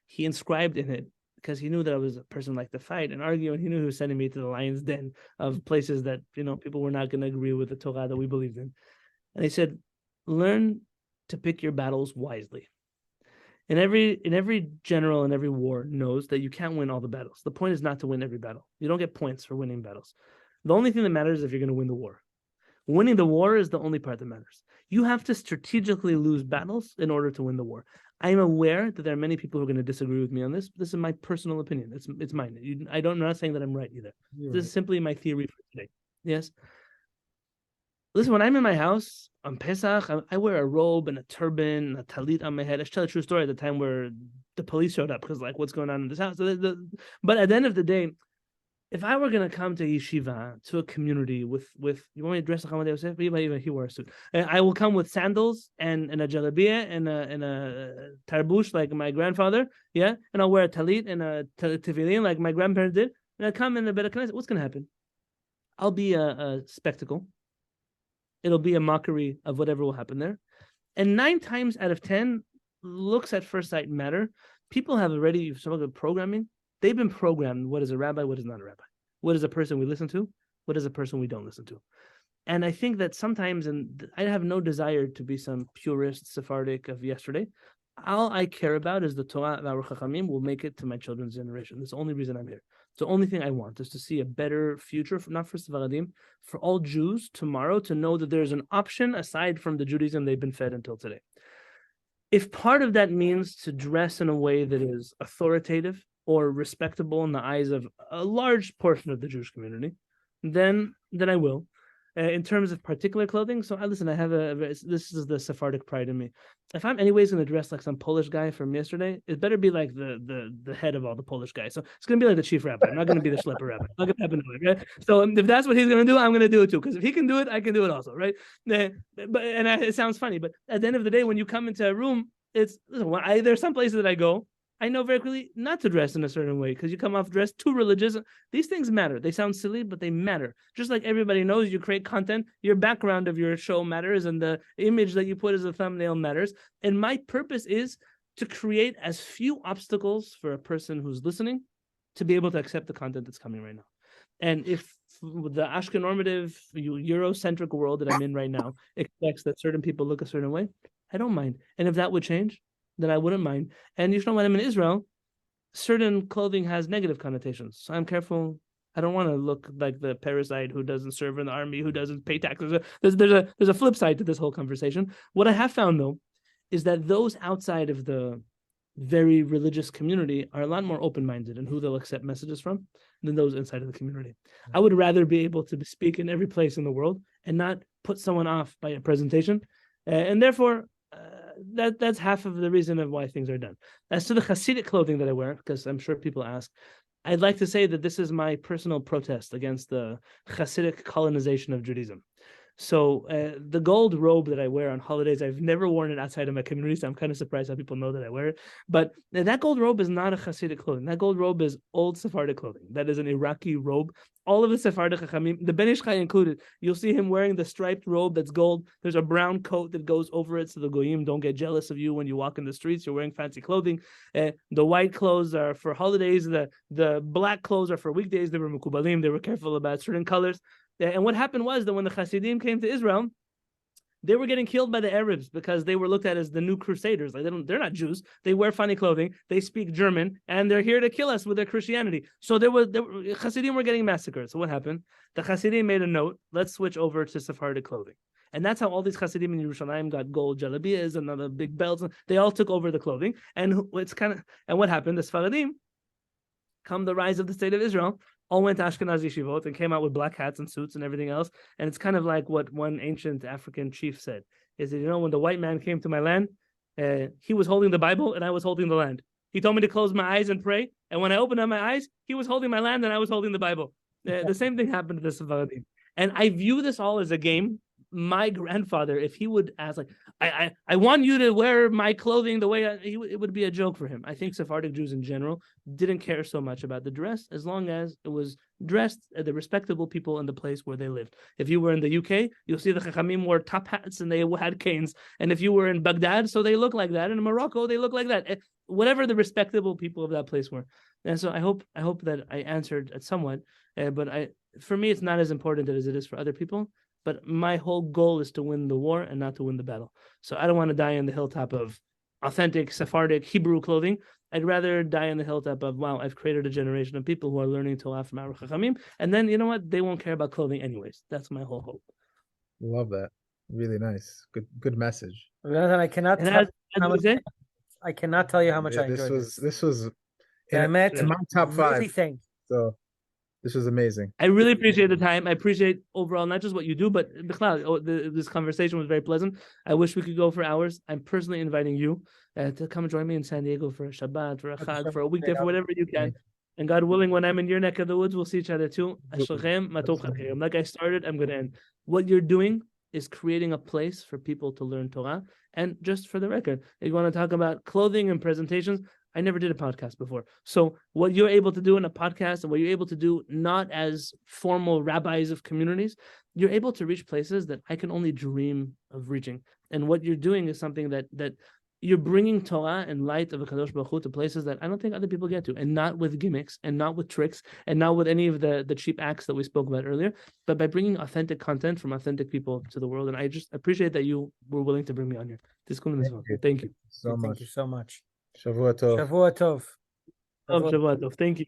he inscribed in it, because he knew that I was a person like to fight and argue, and he knew he was sending me to the lion's den of places that people were not going to agree with the Torah that we believed in. And he said, learn to pick your battles wisely. And every general in every war knows that you can't win all the battles. The point is not to win every battle. You don't get points for winning battles. The only thing that matters is if you're going to win the war. Winning the war is the only part that matters. You have to strategically lose battles in order to win the war. I am aware that there are many people who are going to disagree with me on this. This is my personal opinion. It's mine. I'm not saying that I'm right either. This is simply my theory for today. Yes. Listen, when I'm in my house on Pesach, I wear a robe and a turban and a talit on my head. I should tell a true story at the time where the police showed up, because like, what's going on in this house? But at the end of the day, if I were going to come to yeshiva, to a community with you want me to dress like Rav Ovadia Yosef? Even he wore a suit. And I will come with sandals and a jalabia and a tarbush like my grandfather, yeah? And I'll wear a talit and a tefillin like my grandparents did. And I come in the bed of Knesset. What's going to happen? I'll be a spectacle. it'll be a mockery of whatever will happen there. And 9 times out of 10, looks at first sight matter. People have already, some of the programming, they've been programmed. What is a rabbi? What is not a rabbi? What is a person we listen to? What is a person we don't listen to? And I think that sometimes, and I have no desire to be some purist Sephardic of yesterday. All I care about is the Torah of our Hakhamim will make it to my children's generation. That's the only reason I'm here. It's the only thing I want is to see a better future, not for Sephardim, for all Jews tomorrow, to know that there's an option aside from the Judaism they've been fed until today. If part of that means to dress in a way that is authoritative or respectable in the eyes of a large portion of the Jewish community, then I will. In terms of particular clothing, so listen, I have this is the Sephardic pride in me. If I'm anyways going to dress like some Polish guy from yesterday, it better be like the head of all the Polish guys. So it's going to be like the chief rabbi. I'm not going to be the schlepper rabbi. It's not going to happen, right? So if that's what he's going to do, I'm going to do it too. Because if he can do it, I can do it also, right? It sounds funny, but at the end of the day, when you come into a room, there's some places that I go, I know very clearly not to dress in a certain way because you come off dressed too religious. These things matter. They sound silly, but they matter. Just like everybody knows, you create content, your background of your show matters, and the image that you put as a thumbnail matters. And my purpose is to create as few obstacles for a person who's listening to be able to accept the content that's coming right now. And if the Ashkenormative, Eurocentric world that I'm in right now expects that certain people look a certain way, I don't mind. And if that would change, then I wouldn't mind. And you know, when I'm in Israel, certain clothing has negative connotations. So I'm careful. I don't want to look like the parasite who doesn't serve in the army, who doesn't pay taxes. There's a flip side to this whole conversation. What I have found, though, is that those outside of the very religious community are a lot more open-minded in who they'll accept messages from than those inside of the community. I would rather be able to speak in every place in the world and not put someone off by a presentation. And therefore, that's half of the reason of why things are done. As to the Hasidic clothing that I wear, because I'm sure people ask, I'd like to say that this is my personal protest against the Hasidic colonization of Judaism. So the gold robe that I wear on holidays, I've never worn it outside of my community, so I'm kind of surprised how people know that I wear it. But that gold robe is not a Hasidic clothing. That gold robe is old Sephardic clothing. That is an Iraqi robe. All of the Sephardic Hakhamim, the Ben Ish Chai included, you'll see him wearing the striped robe that's gold. There's a brown coat that goes over it so the Goyim don't get jealous of you when you walk in the streets. You're wearing fancy clothing. The white clothes are for holidays. The black clothes are for weekdays. They were Mekubalim. They were careful about certain colors. And what happened was that when the Hasidim came to Israel, they were getting killed by the Arabs because they were looked at as the new crusaders. Like they're not Jews. They wear funny clothing. They speak German, and they're here to kill us with their Christianity. So Hasidim were getting massacred. So what happened? The Hasidim made a note. Let's switch over to Sephardic clothing. And that's how all these Hasidim in Yerushalayim got gold jalabiyas and other big belts. They all took over the clothing. And what happened? The Sephardim, come the rise of the state of Israel, all went to Ashkenazi yeshivot and came out with black hats and suits and everything else. And it's kind of like what one ancient African chief said, is that, when the white man came to my land, he was holding the Bible and I was holding the land. He told me to close my eyes and pray. And when I opened up my eyes, he was holding my land and I was holding the Bible. The same thing happened to the Sephardim. And I view this all as a game. My grandfather, if he would ask, like, I want you to wear my clothing the way it would be a joke for him. I think Sephardic Jews in general didn't care so much about the dress as long as it was dressed at the respectable people in the place where they lived. If you were in the UK, you'll see the Chachamim wore top hats and they had canes. And if you were in Baghdad, so they look like that. And in Morocco, they look like that. Whatever the respectable people of that place were. And so I hope that I answered it somewhat. But for me, it's not as important as it is for other people. But my whole goal is to win the war and not to win the battle. So I don't want to die on the hilltop of authentic Sephardic Hebrew clothing. I'd rather die on the hilltop of, wow, I've created a generation of people who are learning Torah from our Chachamim. And then, you know what? They won't care about clothing anyways. That's my whole hope. Love that. Really nice. Good message. I cannot tell you how much I enjoyed this. This was I met in my top 5. Everything. So this was amazing. I really appreciate the time. I appreciate overall not just what you do, but this conversation was very pleasant. I wish we could go for hours. I'm personally inviting you to come join me in San Diego for a Shabbat, for a Chag, for a weekday, for whatever you can. And God willing, when I'm in your neck of the woods, we'll see each other too. Like I started, I'm going to end. What you're doing is creating a place for people to learn Torah. And just for the record, if you want to talk about clothing and presentations, I never did a podcast before. So what you're able to do in a podcast and what you're able to do not as formal rabbis of communities, you're able to reach places that I can only dream of reaching. And what you're doing is something that you're bringing Torah and light of a Kadosh Baruch Hu to places that I don't think other people get to, and not with gimmicks, and not with tricks, and not with any of the cheap acts that we spoke about earlier, but by bringing authentic content from authentic people to the world. And I just appreciate that you were willing to bring me on here. Thank you so much. Thank you so much. Shavua Tov. Shavua Tov. Shavua Tov. Thank you.